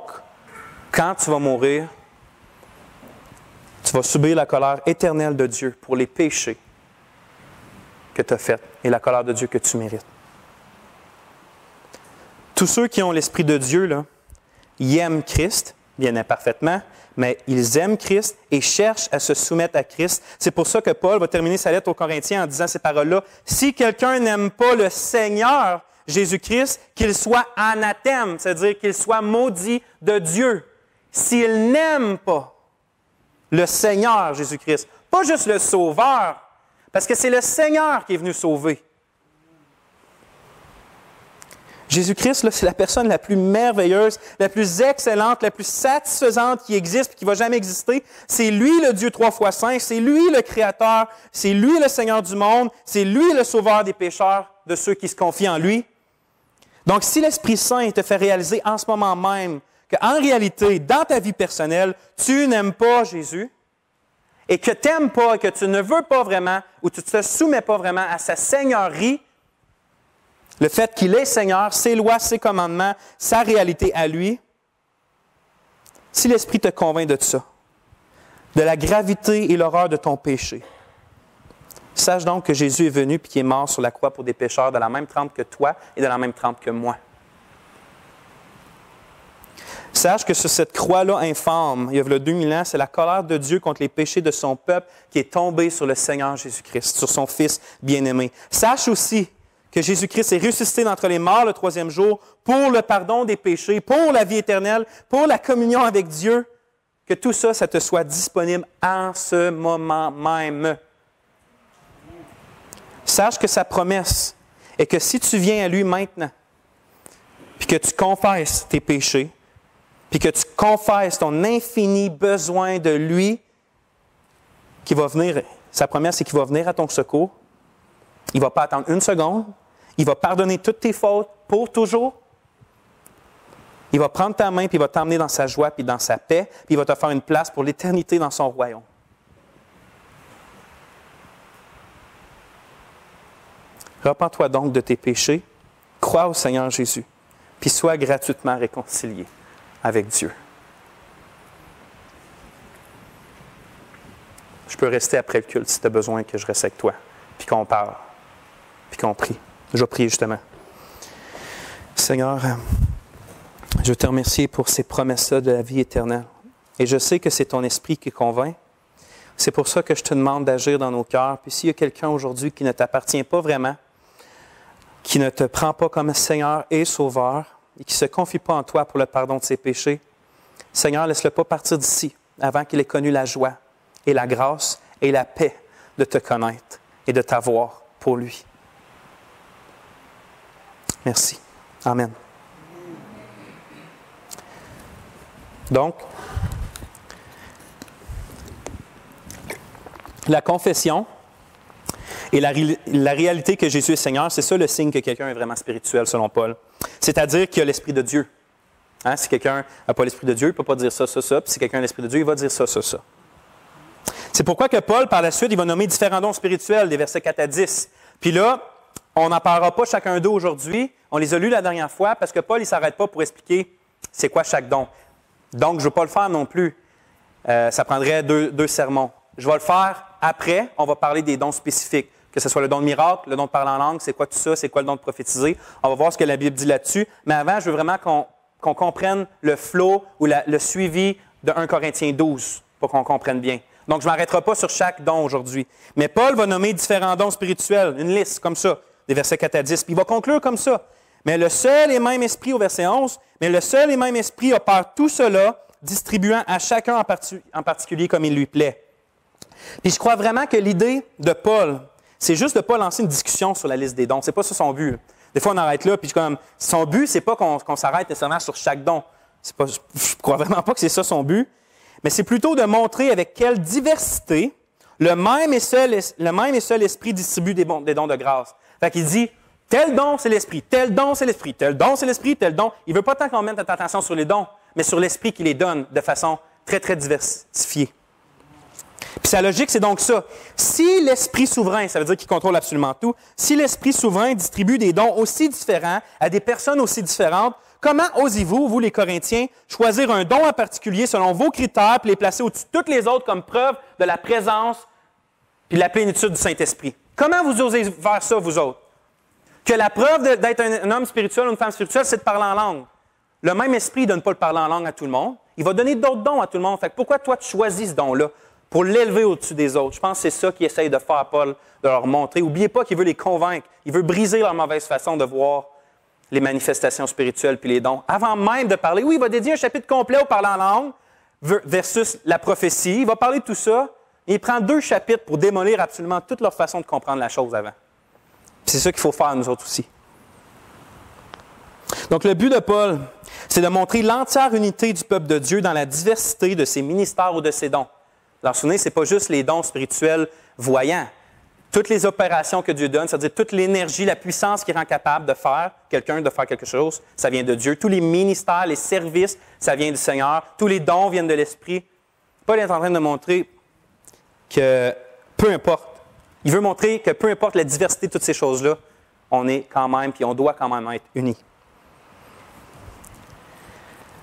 quand tu vas mourir, tu vas subir la colère éternelle de Dieu pour les péchés que tu as faits et la colère de Dieu que tu mérites. Tous ceux qui ont l'Esprit de Dieu, là, ils aiment Christ, bien imparfaitement, mais ils aiment Christ et cherchent à se soumettre à Christ. C'est pour ça que Paul va terminer sa lettre aux Corinthiens en disant ces paroles-là. Si quelqu'un n'aime pas le Seigneur Jésus-Christ, qu'il soit anathème, c'est-à-dire qu'il soit maudit de Dieu. S'il n'aime pas le Seigneur Jésus-Christ, pas juste le Sauveur, parce que c'est le Seigneur qui est venu sauver. Jésus-Christ, là, c'est la personne la plus merveilleuse, la plus excellente, la plus satisfaisante qui existe et qui ne va jamais exister. C'est lui le Dieu 3 fois saint, c'est lui le Créateur, c'est lui le Seigneur du monde, c'est lui le Sauveur des pécheurs, de ceux qui se confient en lui. Donc, si l'Esprit Saint te fait réaliser en ce moment même qu'en réalité, dans ta vie personnelle, tu n'aimes pas Jésus et que tu n'aimes pas, que tu ne veux pas vraiment ou tu ne te soumets pas vraiment à sa seigneurie, le fait qu'il est Seigneur, ses lois, ses commandements, sa réalité à lui, si l'Esprit te convainc de ça, de la gravité et l'horreur de ton péché, sache donc que Jésus est venu et qu'il est mort sur la croix pour des pécheurs de la même trempe que toi et de la même trempe que moi. Sache que sur cette croix-là infâme, il y a 2000 ans, c'est la colère de Dieu contre les péchés de son peuple qui est tombée sur le Seigneur Jésus-Christ, sur son Fils bien-aimé. Sache aussi que Jésus-Christ est ressuscité d'entre les morts le 3e jour pour le pardon des péchés, pour la vie éternelle, pour la communion avec Dieu, que tout ça, ça te soit disponible en ce moment même. Sache que sa promesse est que si tu viens à lui maintenant, puis que tu confesses tes péchés, puis que tu confesses ton infini besoin de lui, qui va venir, sa promesse, c'est qu'il va venir à ton secours. Il ne va pas attendre une seconde. Il va pardonner toutes tes fautes pour toujours. Il va prendre ta main, puis il va t'emmener dans sa joie, puis dans sa paix, puis il va te faire une place pour l'éternité dans son royaume. Repens-toi donc de tes péchés, crois au Seigneur Jésus, puis sois gratuitement réconcilié avec Dieu. Je peux rester après le culte si tu as besoin que je reste avec toi, puis qu'on parle, puis qu'on prie. Je vais prier justement. Seigneur, je te remercie pour ces promesses-là de la vie éternelle. Et je sais que c'est ton esprit qui convainc. C'est pour ça que je te demande d'agir dans nos cœurs. Puis s'il y a quelqu'un aujourd'hui qui ne t'appartient pas vraiment, qui ne te prend pas comme Seigneur et Sauveur, et qui ne se confie pas en toi pour le pardon de ses péchés, Seigneur, laisse-le pas partir d'ici avant qu'il ait connu la joie et la grâce et la paix de te connaître et de t'avoir pour lui. Merci. Amen. Donc, la confession et la réalité que Jésus est Seigneur, c'est ça le signe que quelqu'un est vraiment spirituel, selon Paul. C'est-à-dire qu'il a l'Esprit de Dieu. Hein? Si quelqu'un n'a pas l'Esprit de Dieu, il ne peut pas dire ça, ça, ça. Puis si quelqu'un a l'Esprit de Dieu, il va dire ça, ça, ça. C'est pourquoi que Paul, par la suite, il va nommer différents dons spirituels, des versets 4 à 10. Puis là, on n'en parlera pas chacun d'eux aujourd'hui. On les a lus la dernière fois parce que Paul, il ne s'arrête pas pour expliquer c'est quoi chaque don. Donc, je ne veux pas le faire non plus. Ça prendrait deux sermons. Je vais le faire Après, on va parler des dons spécifiques, que ce soit le don de miracle, le don de parler en langue, c'est quoi tout ça, c'est quoi le don de prophétiser. On va voir ce que la Bible dit là-dessus. Mais avant, je veux vraiment qu'on comprenne le flow ou le suivi de 1 Corinthiens 12 pour qu'on comprenne bien. Donc, je ne m'arrêterai pas sur chaque don aujourd'hui. Mais Paul va nommer différents dons spirituels, une liste comme ça, des versets 4 à 10. Puis il va conclure comme ça. Mais le seul et même esprit, au verset 11, mais le seul et même esprit opère tout cela, distribuant à chacun en particulier comme il lui plaît. Puis je crois vraiment que l'idée de Paul, c'est juste de ne pas lancer une discussion sur la liste des dons. C'est pas ça son but. Des fois, on arrête là, puis comme son but, c'est pas qu'on s'arrête nécessairement sur chaque don. Je ne crois vraiment pas que c'est ça son but. Mais c'est plutôt de montrer avec quelle diversité le même et seul esprit distribue des dons de grâce. Fait qu'il dit, tel don, c'est l'esprit, tel don, c'est l'esprit, tel don, c'est l'esprit, tel don. Il ne veut pas tant qu'on mette notre attention sur les dons, mais sur l'esprit qui les donne de façon très, très diversifiée. Puis sa logique, c'est donc ça. Si l'Esprit souverain, ça veut dire qu'il contrôle absolument tout, si l'Esprit souverain distribue des dons aussi différents à des personnes aussi différentes, comment osez-vous, vous les Corinthiens, choisir un don en particulier selon vos critères et les placer au-dessus de toutes les autres comme preuve de la présence et de la plénitude du Saint-Esprit? Comment vous osez faire ça, vous autres? Que la preuve d'être un homme spirituel ou une femme spirituelle, c'est de parler en langue. Le même Esprit ne donne pas le parler en langue à tout le monde. Il va donner d'autres dons à tout le monde. Fait que pourquoi toi, tu choisis ce don-là? Pour l'élever au-dessus des autres. Je pense que c'est ça qu'il essaye de faire, Paul, de leur montrer. N'oubliez pas qu'il veut les convaincre. Il veut briser leur mauvaise façon de voir les manifestations spirituelles puis les dons. Avant même de parler, oui, il va dédier un chapitre complet au parler en langue versus la prophétie. Il va parler de tout ça. Et il prend 2 chapitres pour démolir absolument toute leur façon de comprendre la chose avant. Puis c'est ça qu'il faut faire, nous autres aussi. Donc, le but de Paul, c'est de montrer l'entière unité du peuple de Dieu dans la diversité de ses ministères ou de ses dons. Alors, souvenez, ce n'est pas juste les dons spirituels voyants. Toutes les opérations que Dieu donne, c'est-à-dire toute l'énergie, la puissance qui rend capable de faire quelqu'un, de faire quelque chose, ça vient de Dieu. Tous les ministères, les services, ça vient du Seigneur. Tous les dons viennent de l'Esprit. Paul est en train de montrer que peu importe, il veut montrer que peu importe la diversité de toutes ces choses-là, on est quand même, puis on doit quand même être unis.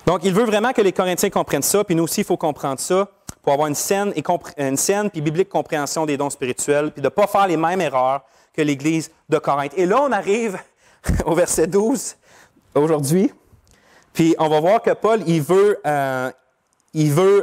Donc, il veut vraiment que les Corinthiens comprennent ça, puis nous aussi, il faut comprendre ça, pour avoir une saine puis biblique compréhension des dons spirituels, puis de ne pas faire les mêmes erreurs que l'Église de Corinthe. Et là, on arrive au verset 12 aujourd'hui, puis on va voir que Paul, il veut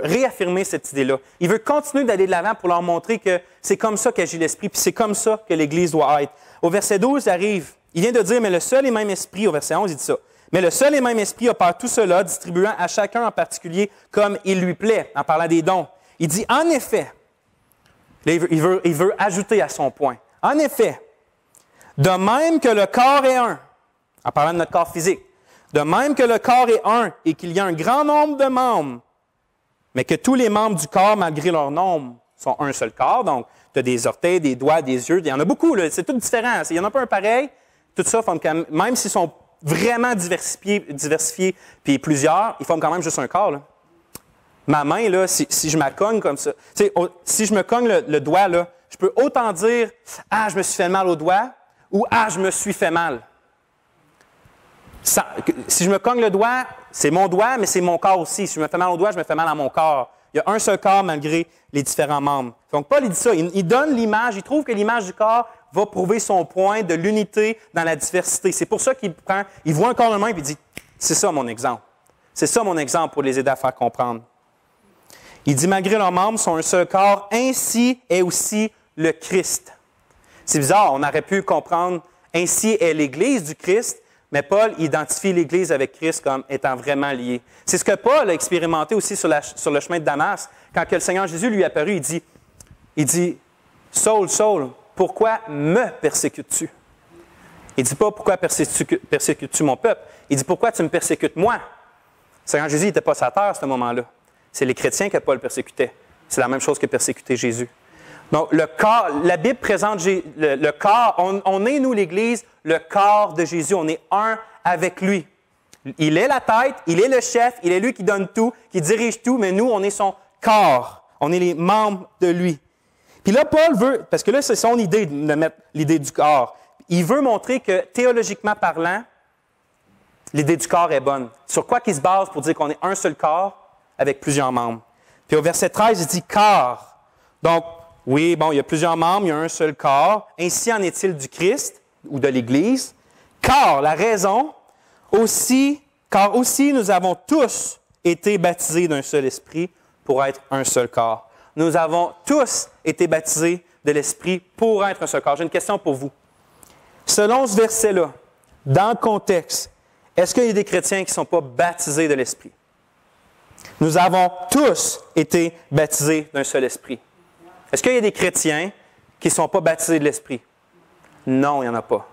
réaffirmer cette idée-là. Il veut continuer d'aller de l'avant pour leur montrer que c'est comme ça qu'agit l'Esprit, puis c'est comme ça que l'Église doit être. Au verset 12, il arrive, il vient de dire, mais le seul et même Esprit, au verset 11, il dit ça. Mais le seul et même Esprit opère tout cela, distribuant à chacun en particulier comme il lui plaît, en parlant des dons. Il dit, en effet, là, il veut ajouter à son point, en effet, de même que le corps est un, en parlant de notre corps physique, de même que le corps est un et qu'il y a un grand nombre de membres, mais que tous les membres du corps, malgré leur nombre, sont un seul corps, donc tu as des orteils, des doigts, des yeux, il y en a beaucoup, là, c'est tout différent, il n'y en a pas un pareil, tout ça, même s'ils sont vraiment diversifiés, puis plusieurs, ils forment quand même juste un corps. Là. Ma main, là, si je me cogne comme ça, si je me cogne le doigt, là, je peux autant dire « Ah, je me suis fait mal au doigt » ou « Ah, je me suis fait mal ». Si je me cogne le doigt, c'est mon doigt, mais c'est mon corps aussi. Si je me fais mal au doigt, je me fais mal à mon corps. Il y a un seul corps malgré les différents membres. Donc, Paul, il dit ça. Il donne l'image, il trouve que l'image du corps va prouver son point de l'unité dans la diversité. C'est pour ça qu'il voit un corps humain et il dit, c'est ça mon exemple. C'est ça mon exemple pour les aider à faire comprendre. Il dit, malgré leurs membres sont un seul corps, ainsi est aussi le Christ. C'est bizarre, on aurait pu comprendre, ainsi est l'Église du Christ, mais Paul identifie l'Église avec Christ comme étant vraiment liée. C'est ce que Paul a expérimenté aussi sur le chemin de Damas. Quand que le Seigneur Jésus lui est apparu, il dit, Saul, Saul, pourquoi me persécutes-tu? Il ne dit pas pourquoi persécutes-tu mon peuple. Il dit pourquoi tu me persécutes moi? Le Seigneur Jésus n'était pas sur la terre à ce moment-là. C'est les chrétiens que Paul persécutait. C'est la même chose que persécuter Jésus. Donc, le corps, la Bible présente le corps. On est, nous, l'Église, le corps de Jésus. On est un avec lui. Il est la tête, il est le chef, il est lui qui donne tout, qui dirige tout, mais nous, on est son corps. On est les membres de lui. Puis là, Paul veut, parce que là, c'est son idée de mettre l'idée du corps. Il veut montrer que, théologiquement parlant, l'idée du corps est bonne. Sur quoi qu'il se base pour dire qu'on est un seul corps avec plusieurs membres. Puis au verset 13, il dit « corps ». Donc, Oui, bon, il y a plusieurs membres, il y a un seul corps. Ainsi en est-il du Christ ou de l'Église. Car la raison, car aussi nous avons tous été baptisés d'un seul esprit pour être un seul corps. Nous avons tous été baptisés de l'Esprit pour être un seul corps. J'ai une question pour vous. Selon ce verset-là, dans le contexte, est-ce qu'il y a des chrétiens qui ne sont pas baptisés de l'Esprit? Nous avons tous été baptisés d'un seul esprit. Est-ce qu'il y a des chrétiens qui ne sont pas baptisés de l'Esprit? Non, il n'y en a pas.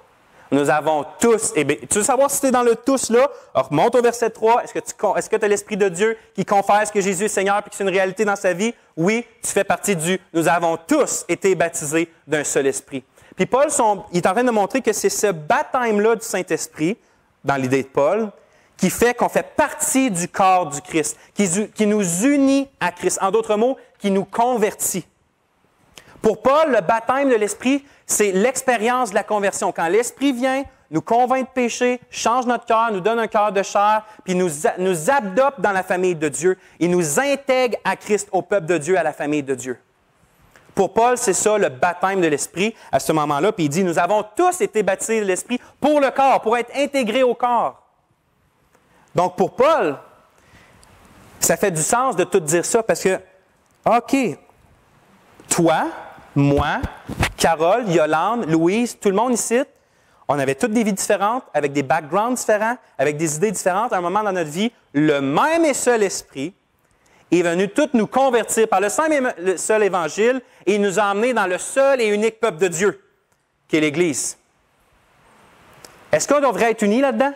Nous avons tous, tu veux savoir si tu es dans le tous là? Alors, remonte au verset 3. Est-ce que tu as l'Esprit de Dieu qui confesse que Jésus est Seigneur et que c'est une réalité dans sa vie? Oui, tu fais partie du « Nous avons tous été baptisés d'un seul esprit ». Puis Paul, il est en train de montrer que c'est ce baptême-là du Saint-Esprit, dans l'idée de Paul, qui fait qu'on fait partie du corps du Christ, qui nous unit à Christ. En d'autres mots, qui nous convertit. Pour Paul, le baptême de l'Esprit, c'est l'expérience de la conversion. Quand l'Esprit vient, nous convainc de péché, change notre cœur, nous donne un cœur de chair, puis nous adopte dans la famille de Dieu et nous intègre à Christ, au peuple de Dieu, à la famille de Dieu. Pour Paul, c'est ça le baptême de l'Esprit à ce moment-là. Puis il dit, nous avons tous été baptisés de l'Esprit pour le corps, pour être intégrés au corps. Donc pour Paul, ça fait du sens de tout dire ça parce que, OK, toi, moi, Carole, Yolande, Louise, tout le monde ici, on avait toutes des vies différentes, avec des backgrounds différents, avec des idées différentes. À un moment dans notre vie, le même et seul Esprit est venu tout nous convertir par le seul Évangile et il nous a emmenés dans le seul et unique peuple de Dieu, qui est l'Église. Est-ce qu'on devrait être unis là-dedans?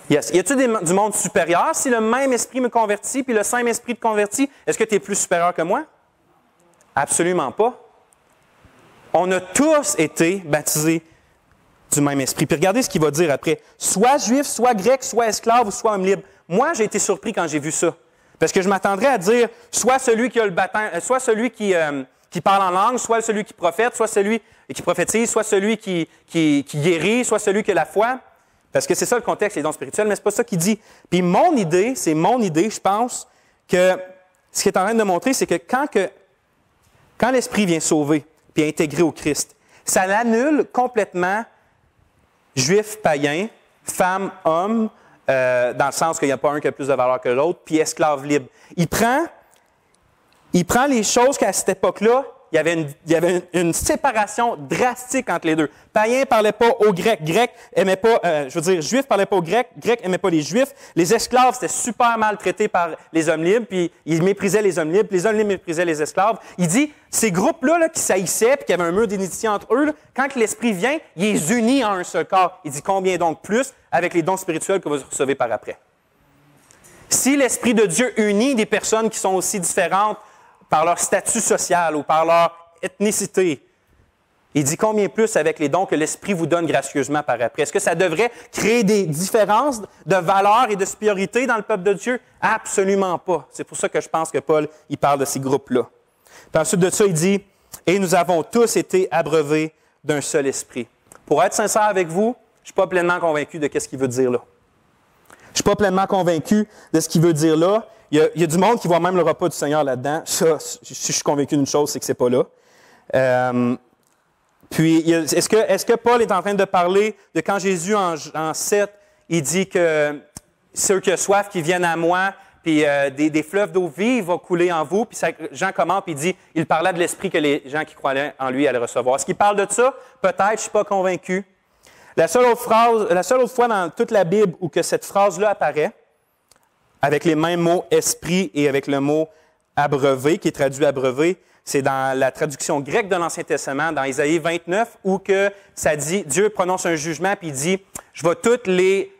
Yes. Y a-t-il du monde supérieur? Si le même Esprit me convertit, puis le Saint-Esprit te convertit, est-ce que tu es plus supérieur que moi? Absolument pas. On a tous été baptisés du même esprit. Puis regardez ce qu'il va dire après. Soit juif, soit grec, soit esclave ou soit homme libre. Moi, j'ai été surpris quand j'ai vu ça. Parce que je m'attendrais à dire soit celui qui a le baptême, soit celui qui parle en langue, soit celui qui prophète, soit celui qui prophétise, soit celui qui guérit, soit celui qui a la foi. Parce que c'est ça le contexte, les dons spirituels, mais c'est pas ça qu'il dit. Puis mon idée, je pense, que ce qu'il est en train de montrer, c'est que quand l'Esprit vient sauver puis intégrer au Christ, ça l'annule complètement juif, païen, femme, homme, dans le sens qu'il n'y a pas un qui a plus de valeur que l'autre, puis esclave libre. Il prend les choses qu'à cette époque-là, il y avait une séparation drastique entre les deux. Païen ne parlait pas aux Grecs, Juif ne parlait pas aux Grecs, Grecs n'aimaient pas les Juifs. Les esclaves, c'était super mal traité par les hommes libres, puis ils méprisaient les hommes libres, puis les hommes libres méprisaient les esclaves. Il dit, ces groupes-là qui s'haïssaient, puis qui avaient un mur d'initié entre eux, quand l'Esprit vient, il les unit en un seul corps. Il dit, combien donc plus avec les dons spirituels que vous recevez par après? Si l'Esprit de Dieu unit des personnes qui sont aussi différentes, par leur statut social ou par leur ethnicité. Il dit combien plus avec les dons que l'Esprit vous donne gracieusement par après. Est-ce que ça devrait créer des différences de valeur et de supériorité dans le peuple de Dieu? Absolument pas. C'est pour ça que je pense que Paul il parle de ces groupes-là. Puis ensuite de ça, il dit « Et nous avons tous été abreuvés d'un seul esprit. » Pour être sincère avec vous, je ne suis pas pleinement convaincu de ce qu'il veut dire là. Je ne suis pas pleinement convaincu de ce qu'il veut dire là. Il y a du monde qui voit même le repas du Seigneur là-dedans. Ça, je suis convaincu d'une chose, c'est que ce n'est pas là. Est-ce que Paul est en train de parler de quand Jésus, en 7, il dit que ceux qui ont soif, qui viennent à moi, puis des fleuves d'eau vive vont couler en vous. Puis Jean commente, puis il dit, il parlait de l'Esprit que les gens qui croyaient en lui allaient recevoir. Est-ce qu'il parle de ça? Peut-être, je ne suis pas convaincu. La seule autre fois dans toute la Bible où que cette phrase-là apparaît, avec les mêmes mots « esprit » et avec le mot « abreuvé », qui est traduit « abreuvé », c'est dans la traduction grecque de l'Ancien Testament, dans Isaïe 29, où que ça dit, Dieu prononce un jugement, puis il dit « Je vais toutes les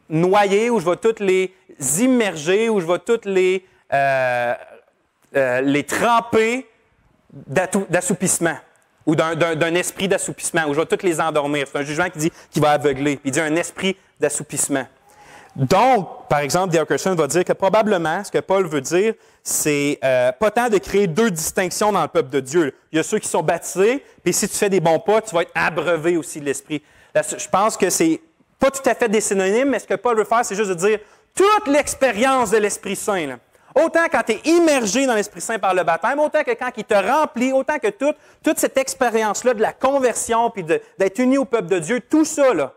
noyer, ou je vais toutes les immerger, ou je vais toutes les tremper d'assoupissement, ou d'un esprit d'assoupissement, ou je vais toutes les endormir. » C'est un jugement qui dit qu'il va aveugler, puis il dit un esprit d'assoupissement. Donc, par exemple, D.A. Carson va dire que probablement, ce que Paul veut dire, c'est pas tant de créer deux distinctions dans le peuple de Dieu. Il y a ceux qui sont baptisés, puis si tu fais des bons pas, tu vas être abreuvé aussi de l'Esprit. Je pense que c'est pas tout à fait des synonymes, mais ce que Paul veut faire, c'est juste de dire toute l'expérience de l'Esprit Saint. Là. Autant quand tu es immergé dans l'Esprit Saint par le baptême, autant que quand il te remplit, autant que toute cette expérience-là de la conversion puis d'être uni au peuple de Dieu, tout ça, là,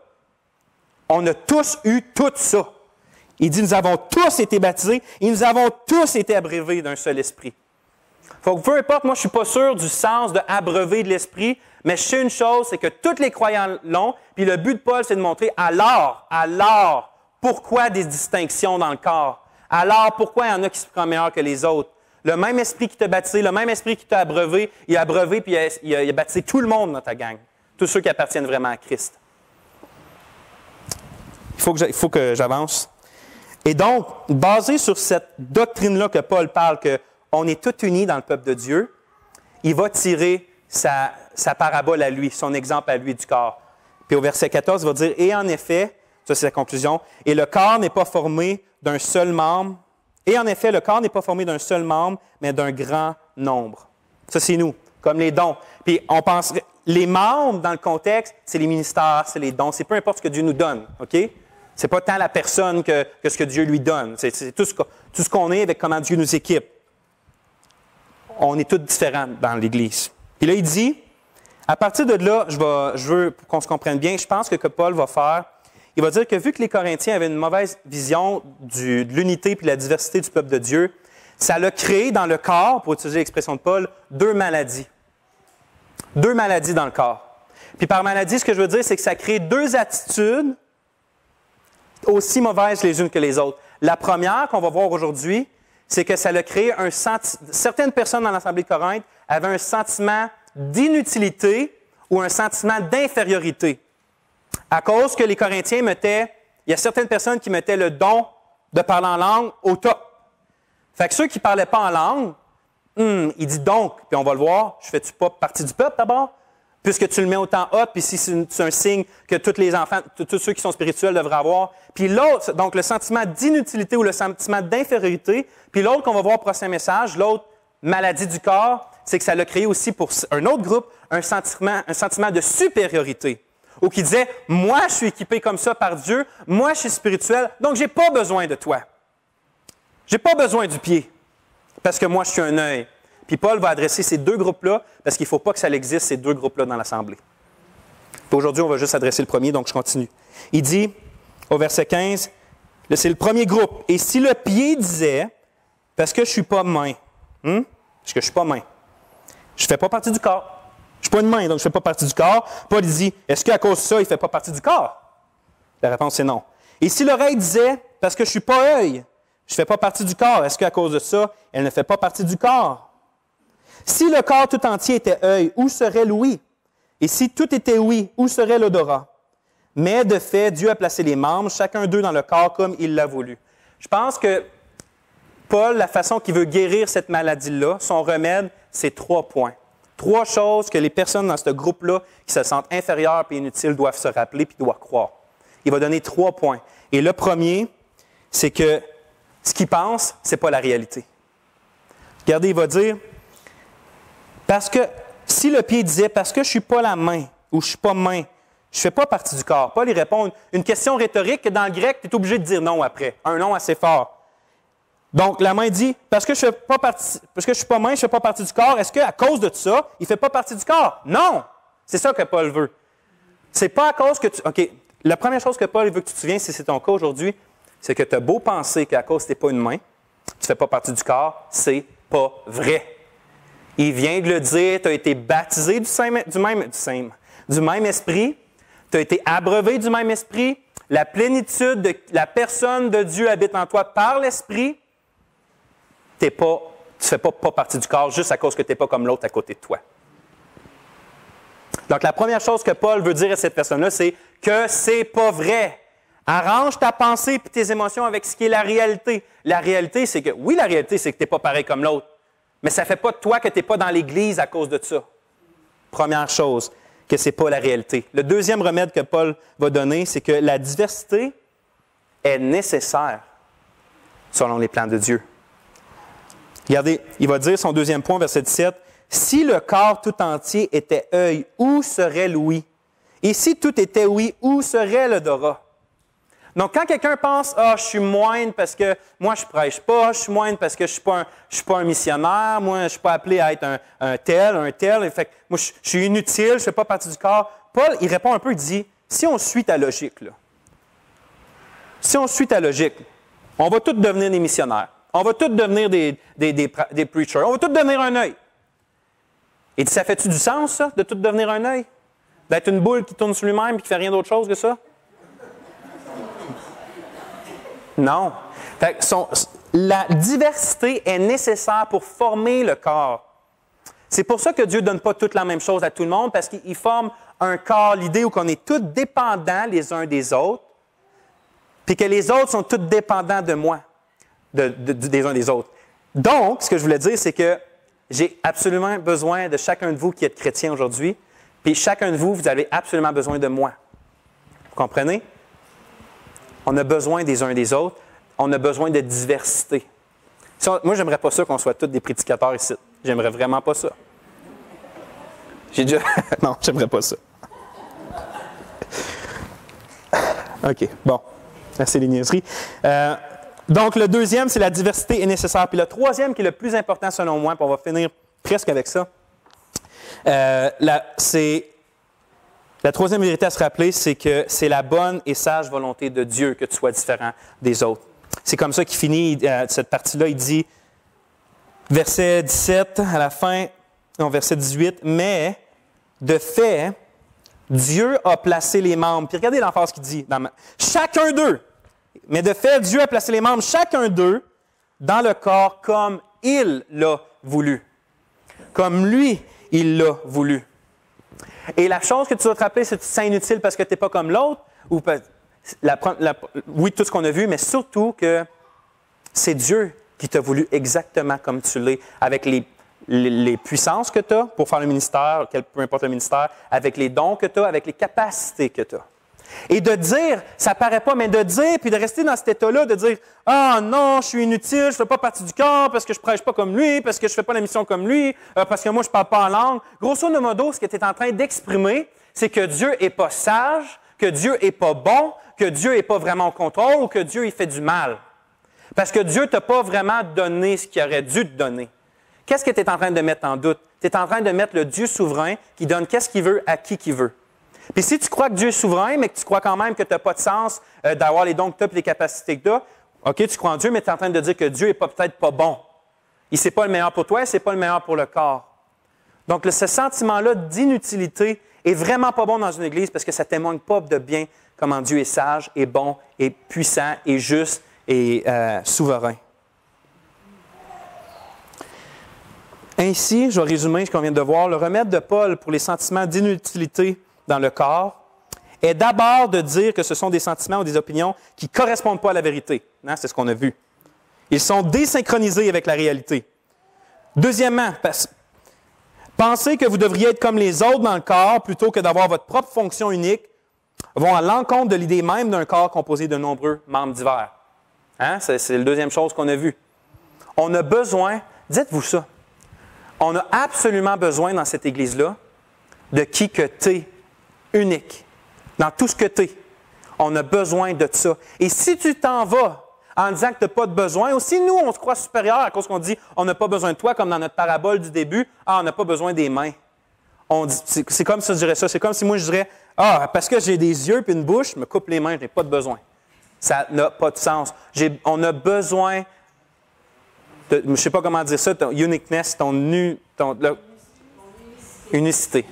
on a tous eu tout ça. Il dit, nous avons tous été baptisés et nous avons tous été abreuvés d'un seul esprit. Faut que peu importe, moi je ne suis pas sûr du sens de abreuver de l'esprit, mais je sais une chose, c'est que tous les croyants l'ont, puis le but de Paul, c'est de montrer alors, pourquoi des distinctions dans le corps? Alors, pourquoi il y en a qui se prennent meilleur que les autres? Le même esprit qui t'a baptisé, le même esprit qui t'a abreuvé, il a abreuvé puis il a baptisé tout le monde dans ta gang. Tous ceux qui appartiennent vraiment à Christ. Il faut que j'avance. Et donc, basé sur cette doctrine-là que Paul parle, qu'on est tous unis dans le peuple de Dieu, il va tirer sa parabole à lui, son exemple à lui du corps. Puis au verset 14, il va dire, « Et en effet, ça c'est la conclusion, et le corps n'est pas formé d'un seul membre. Et en effet, le corps n'est pas formé d'un seul membre, mais d'un grand nombre. » Ça, c'est nous, comme les dons. Puis on pense, les membres, dans le contexte, c'est les ministères, c'est les dons, c'est peu importe ce que Dieu nous donne, OK? C'est pas tant la personne que ce que Dieu lui donne. C'est tout ce qu'on est avec comment Dieu nous équipe. On est tous différents dans l'Église. Puis là, il dit, à partir de là, je veux qu'on se comprenne bien, je pense que Paul va faire, il va dire que vu que les Corinthiens avaient une mauvaise vision de l'unité et de la diversité du peuple de Dieu, ça l'a créé dans le corps, pour utiliser l'expression de Paul, 2 maladies. 2 maladies dans le corps. Puis par maladie, ce que je veux dire, c'est que ça crée 2 attitudes aussi mauvaises les unes que les autres. La première qu'on va voir aujourd'hui, c'est que ça a créé un sentiment. Certaines personnes dans l'Assemblée de Corinthe avaient un sentiment d'inutilité ou un sentiment d'infériorité. À cause que les Corinthiens mettaient, il y a certaines personnes qui mettaient le don de parler en langue au top. Fait que ceux qui ne parlaient pas en langue, il dit donc, puis on va le voir, je fais-tu pas partie du peuple d'abord? Puisque tu le mets autant haut, puis si c'est un signe que tous les enfants, tous ceux qui sont spirituels devraient avoir. Puis l'autre, donc le sentiment d'inutilité ou le sentiment d'infériorité. Puis l'autre qu'on va voir au prochain message, l'autre maladie du corps, c'est que ça l'a créé aussi pour un autre groupe, un sentiment de supériorité. Ou qui disait, moi je suis équipé comme ça par Dieu, moi je suis spirituel, donc j'ai pas besoin de toi. J'ai pas besoin du pied, parce que moi je suis un œil. Puis Paul va adresser ces 2 groupes-là, parce qu'il ne faut pas que ça existe, ces 2 groupes-là dans l'Assemblée. Aujourd'hui, on va juste adresser le premier, donc je continue. Il dit, au verset 15, là, c'est le premier groupe. « Et si le pied disait, parce que je ne suis pas main, parce que je ne suis pas main, je ne fais pas partie du corps. Je ne suis pas une main, donc je ne fais pas partie du corps. » Paul dit, est-ce qu'à cause de ça, il ne fait pas partie du corps? La réponse, c'est non. « Et si l'oreille disait, parce que je ne suis pas œil, je ne fais pas partie du corps, est-ce qu'à cause de ça, elle ne fait pas partie du corps? » Si le corps tout entier était œil, où serait l'ouïe? Et si tout était ouïe, où serait l'odorat? Mais de fait, Dieu a placé les membres, chacun d'eux dans le corps comme il l'a voulu. Je pense que Paul, la façon qu'il veut guérir cette maladie-là, son remède, c'est 3 points. 3 choses que les personnes dans ce groupe-là qui se sentent inférieures et inutiles doivent se rappeler et doivent croire. Il va donner 3 points. Et le premier, c'est que ce qu'ils pensent, ce n'est pas la réalité. Regardez, il va dire... Parce que si le pied disait, parce que je ne suis pas la main, ou je ne suis pas main, je ne fais pas partie du corps. Paul, il répond une question rhétorique que dans le grec, tu es obligé de dire non après. Un non assez fort. Donc, la main dit, parce que je ne suis pas main, je ne fais pas partie du corps, est-ce qu'à cause de ça, il ne fait pas partie du corps? Non! C'est ça que Paul veut. C'est pas à cause que tu... OK, la première chose que Paul veut que tu te souviennes, si c'est ton cas aujourd'hui, c'est que tu as beau penser qu'à cause que tu n'es pas une main, tu ne fais pas partie du corps, c'est pas vrai. Il vient de le dire, tu as été baptisé du même esprit, tu as été abreuvé du même esprit, la plénitude de la personne de Dieu habite en toi par l'esprit, tu ne fais pas partie du corps juste à cause que tu n'es pas comme l'autre à côté de toi. Donc la première chose que Paul veut dire à cette personne-là, c'est que c'est pas vrai. Arrange ta pensée et tes émotions avec ce qui est la réalité. La réalité, c'est que, oui, la réalité, c'est que tu n'es pas pareil comme l'autre. Mais ça ne fait pas de toi que tu n'es pas dans l'Église à cause de ça. Première chose, que ce n'est pas la réalité. Le deuxième remède que Paul va donner, c'est que la diversité est nécessaire selon les plans de Dieu. Regardez, il va dire son deuxième point, verset 17, « Si le corps tout entier était œil, où serait l'ouïe? Et si tout était ouïe, où serait l'odorat? » Donc, quand quelqu'un pense « Ah, je suis moindre parce que moi, je ne prêche pas, je suis moindre parce que je ne suis pas un missionnaire, moi, je ne suis pas appelé à être un tel, fait que moi, je suis inutile, je ne fais pas partie du corps. » Paul, il répond un peu, il dit « Si on suit ta logique, là, si on suit ta logique, on va tous devenir des missionnaires, on va tous devenir des preachers, on va tous devenir un œil. » Et ça fait-tu du sens, ça, de tout devenir un œil? D'être une boule qui tourne sur lui-même et qui ne fait rien d'autre chose que ça? Non. Fait que la diversité est nécessaire pour former le corps. C'est pour ça que Dieu ne donne pas toute la même chose à tout le monde, parce qu'il forme un corps, l'idée où on est tous dépendants les uns des autres, puis que les autres sont tous dépendants de moi, des uns des autres. Donc, ce que je voulais dire, c'est que j'ai absolument besoin de chacun de vous qui êtes chrétien aujourd'hui, puis chacun de vous, vous avez absolument besoin de moi. Vous comprenez? On a besoin des uns des autres. On a besoin de diversité. Moi, je n'aimerais pas ça qu'on soit tous des prédicateurs ici. J'aimerais vraiment pas ça. Non, j'aimerais pas ça. OK, bon. Merci les niaiseries. Donc, le deuxième, c'est la diversité est nécessaire. Puis le troisième, qui est le plus important selon moi, puis on va finir presque avec ça, la troisième vérité à se rappeler, c'est que c'est la bonne et sage volonté de Dieu que tu sois différent des autres. C'est comme ça qu'il finit cette partie-là. Il dit, verset 17 à la fin, non, verset 18, « Mais, de fait, Dieu a placé les membres. » Puis regardez l'emphase qu'il dit. Chacun d'eux. Mais de fait, Dieu a placé les membres, chacun d'eux, dans le corps comme il l'a voulu. Comme lui, il l'a voulu. Et la chose que tu dois te rappeler, c'est que tu te sens inutile parce que tu n'es pas comme l'autre. Oui, tout ce qu'on a vu, mais surtout que c'est Dieu qui t'a voulu exactement comme tu l'es, avec les puissances que tu as pour faire le ministère, peu importe le ministère, avec les dons que tu as, avec les capacités que tu as. Et de dire, ça ne paraît pas, mais de dire, puis de rester dans cet état-là, de dire « Ah non, je suis inutile, je ne fais pas partie du corps parce que je ne prêche pas comme lui, parce que je ne fais pas la mission comme lui, parce que moi je ne parle pas en langue. » Grosso modo, ce que tu es en train d'exprimer, c'est que Dieu n'est pas sage, que Dieu n'est pas bon, que Dieu n'est pas vraiment au contrôle ou que Dieu il fait du mal. Parce que Dieu ne t'a pas vraiment donné ce qu'il aurait dû te donner. Qu'est-ce que tu es en train de mettre en doute? Tu es en train de mettre le Dieu souverain qui donne qu'est-ce qu'il veut à qui veut. Puis si tu crois que Dieu est souverain, mais que tu crois quand même que tu n'as pas de sens d'avoir les dons que tu as et les capacités que tu as, OK, tu crois en Dieu, mais tu es en train de dire que Dieu n'est peut-être pas bon. Il n'est pas le meilleur pour toi, ce n'est pas le meilleur pour le corps. Donc, ce sentiment-là d'inutilité est vraiment pas bon dans une Église parce que ça ne témoigne pas de bien comment Dieu est sage, est bon, est puissant, est juste et souverain. Ainsi, je vais résumer ce qu'on vient de voir, le remède de Paul pour les sentiments d'inutilité dans le corps est d'abord de dire que ce sont des sentiments ou des opinions qui ne correspondent pas à la vérité. Hein, c'est ce qu'on a vu. Ils sont désynchronisés avec la réalité. Deuxièmement, penser que vous devriez être comme les autres dans le corps plutôt que d'avoir votre propre fonction unique vont à l'encontre de l'idée même d'un corps composé de nombreux membres divers. Hein? C'est la deuxième chose qu'on a vue. On a besoin, dites-vous ça, on a absolument besoin dans cette Église-là de qui que tu es unique. Dans tout ce que tu es, on a besoin de ça. Et si tu t'en vas en disant que tu n'as pas de besoin, aussi nous, on se croit supérieur à cause qu'on dit on n'a pas besoin de toi, comme dans notre parabole du début, on n'a pas besoin des mains. C'est comme ça, je dirais ça. C'est comme si moi, je dirais parce que j'ai des yeux et une bouche, je me coupe les mains, je n'ai pas de besoin. Ça n'a pas de sens. On a besoin de, je ne sais pas comment dire ça, ton uniqueness, unicité.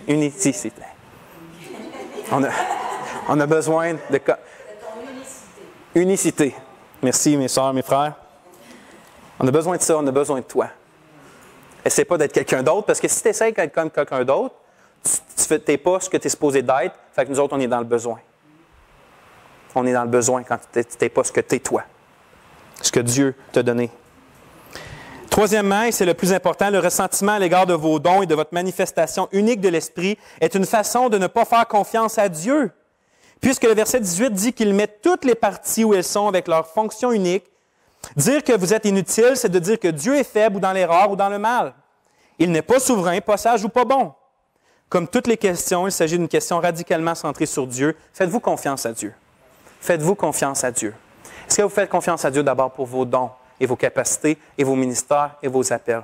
On a besoin de unicité. Merci, mes soeurs, mes frères. On a besoin de ça, on a besoin de toi. Essaie pas d'être quelqu'un d'autre, parce que si tu essaies d'être comme quelqu'un d'autre, tu n'es pas ce que tu es supposé d'être, fait que nous autres, on est dans le besoin. On est dans le besoin quand tu n'es pas ce que tu es toi, ce que Dieu t'a donné. Troisièmement, et c'est le plus important, le ressentiment à l'égard de vos dons et de votre manifestation unique de l'Esprit est une façon de ne pas faire confiance à Dieu, puisque le verset 18 dit qu'il met toutes les parties où elles sont avec leur fonction unique. Dire que vous êtes inutile, c'est de dire que Dieu est faible ou dans l'erreur ou dans le mal. Il n'est pas souverain, pas sage ou pas bon. Comme toutes les questions, il s'agit d'une question radicalement centrée sur Dieu. Faites-vous confiance à Dieu. Faites-vous confiance à Dieu? Est-ce que vous faites confiance à Dieu d'abord pour vos dons et vos capacités et vos ministères et vos appels?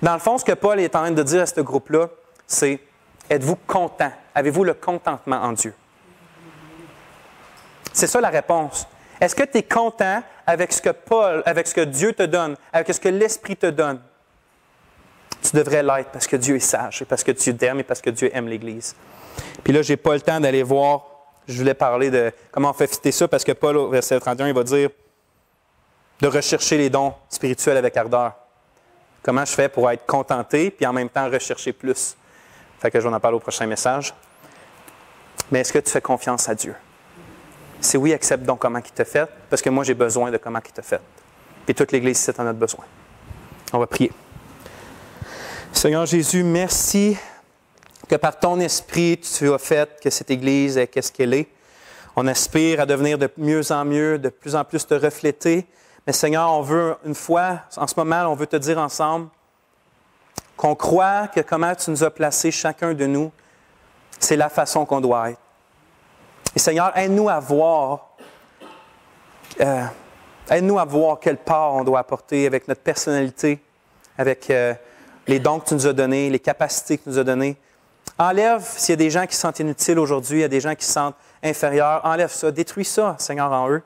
Dans le fond, ce que Paul est en train de dire à ce groupe-là, c'est êtes-vous content? Avez-vous le contentement en Dieu? C'est ça la réponse. Est-ce que tu es content avec ce que Dieu te donne, avec ce que l'Esprit te donne? Tu devrais l'être parce que Dieu est sage et parce que Dieu t'aime et parce que Dieu aime l'Église. Puis là, je n'ai pas le temps d'aller voir, je voulais parler de comment on fait fitter ça parce que Paul, au verset 31, il va dire de rechercher les dons spirituels avec ardeur. Comment je fais pour être contenté puis en même temps rechercher plus? Fait que je vais en parler au prochain message. Mais est-ce que tu fais confiance à Dieu? Si oui, accepte donc comment il t'a fait, parce que moi, j'ai besoin de comment il t'a fait. Puis toute l'Église ici en a besoin. On va prier. Seigneur Jésus, merci que par ton esprit, tu as fait que cette Église est qu'est-ce qu'elle est. On aspire à devenir de mieux en mieux, de plus en plus te refléter. Mais Seigneur, on veut une fois, en ce moment, on veut te dire ensemble qu'on croit que comment tu nous as placés, chacun de nous, c'est la façon qu'on doit être. Et Seigneur, aide-nous à voir quelle part on doit apporter avec notre personnalité, avec les dons que tu nous as donnés, les capacités que tu nous as données. Enlève, s'il y a des gens qui se sentent inutiles aujourd'hui, il y a des gens qui se sentent inférieurs, enlève ça, détruis ça, Seigneur, en eux.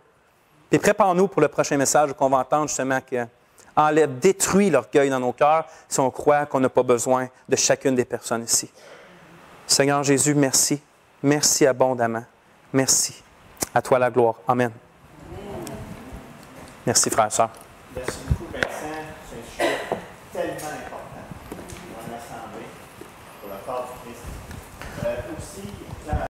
Et prépare-nous pour le prochain message qu'on va entendre justement que détruis l'orgueil dans nos cœurs si on croit qu'on n'a pas besoin de chacune des personnes ici. Seigneur Jésus, merci. Merci abondamment. Merci. À toi la gloire. Amen. Merci, frères et sœurs.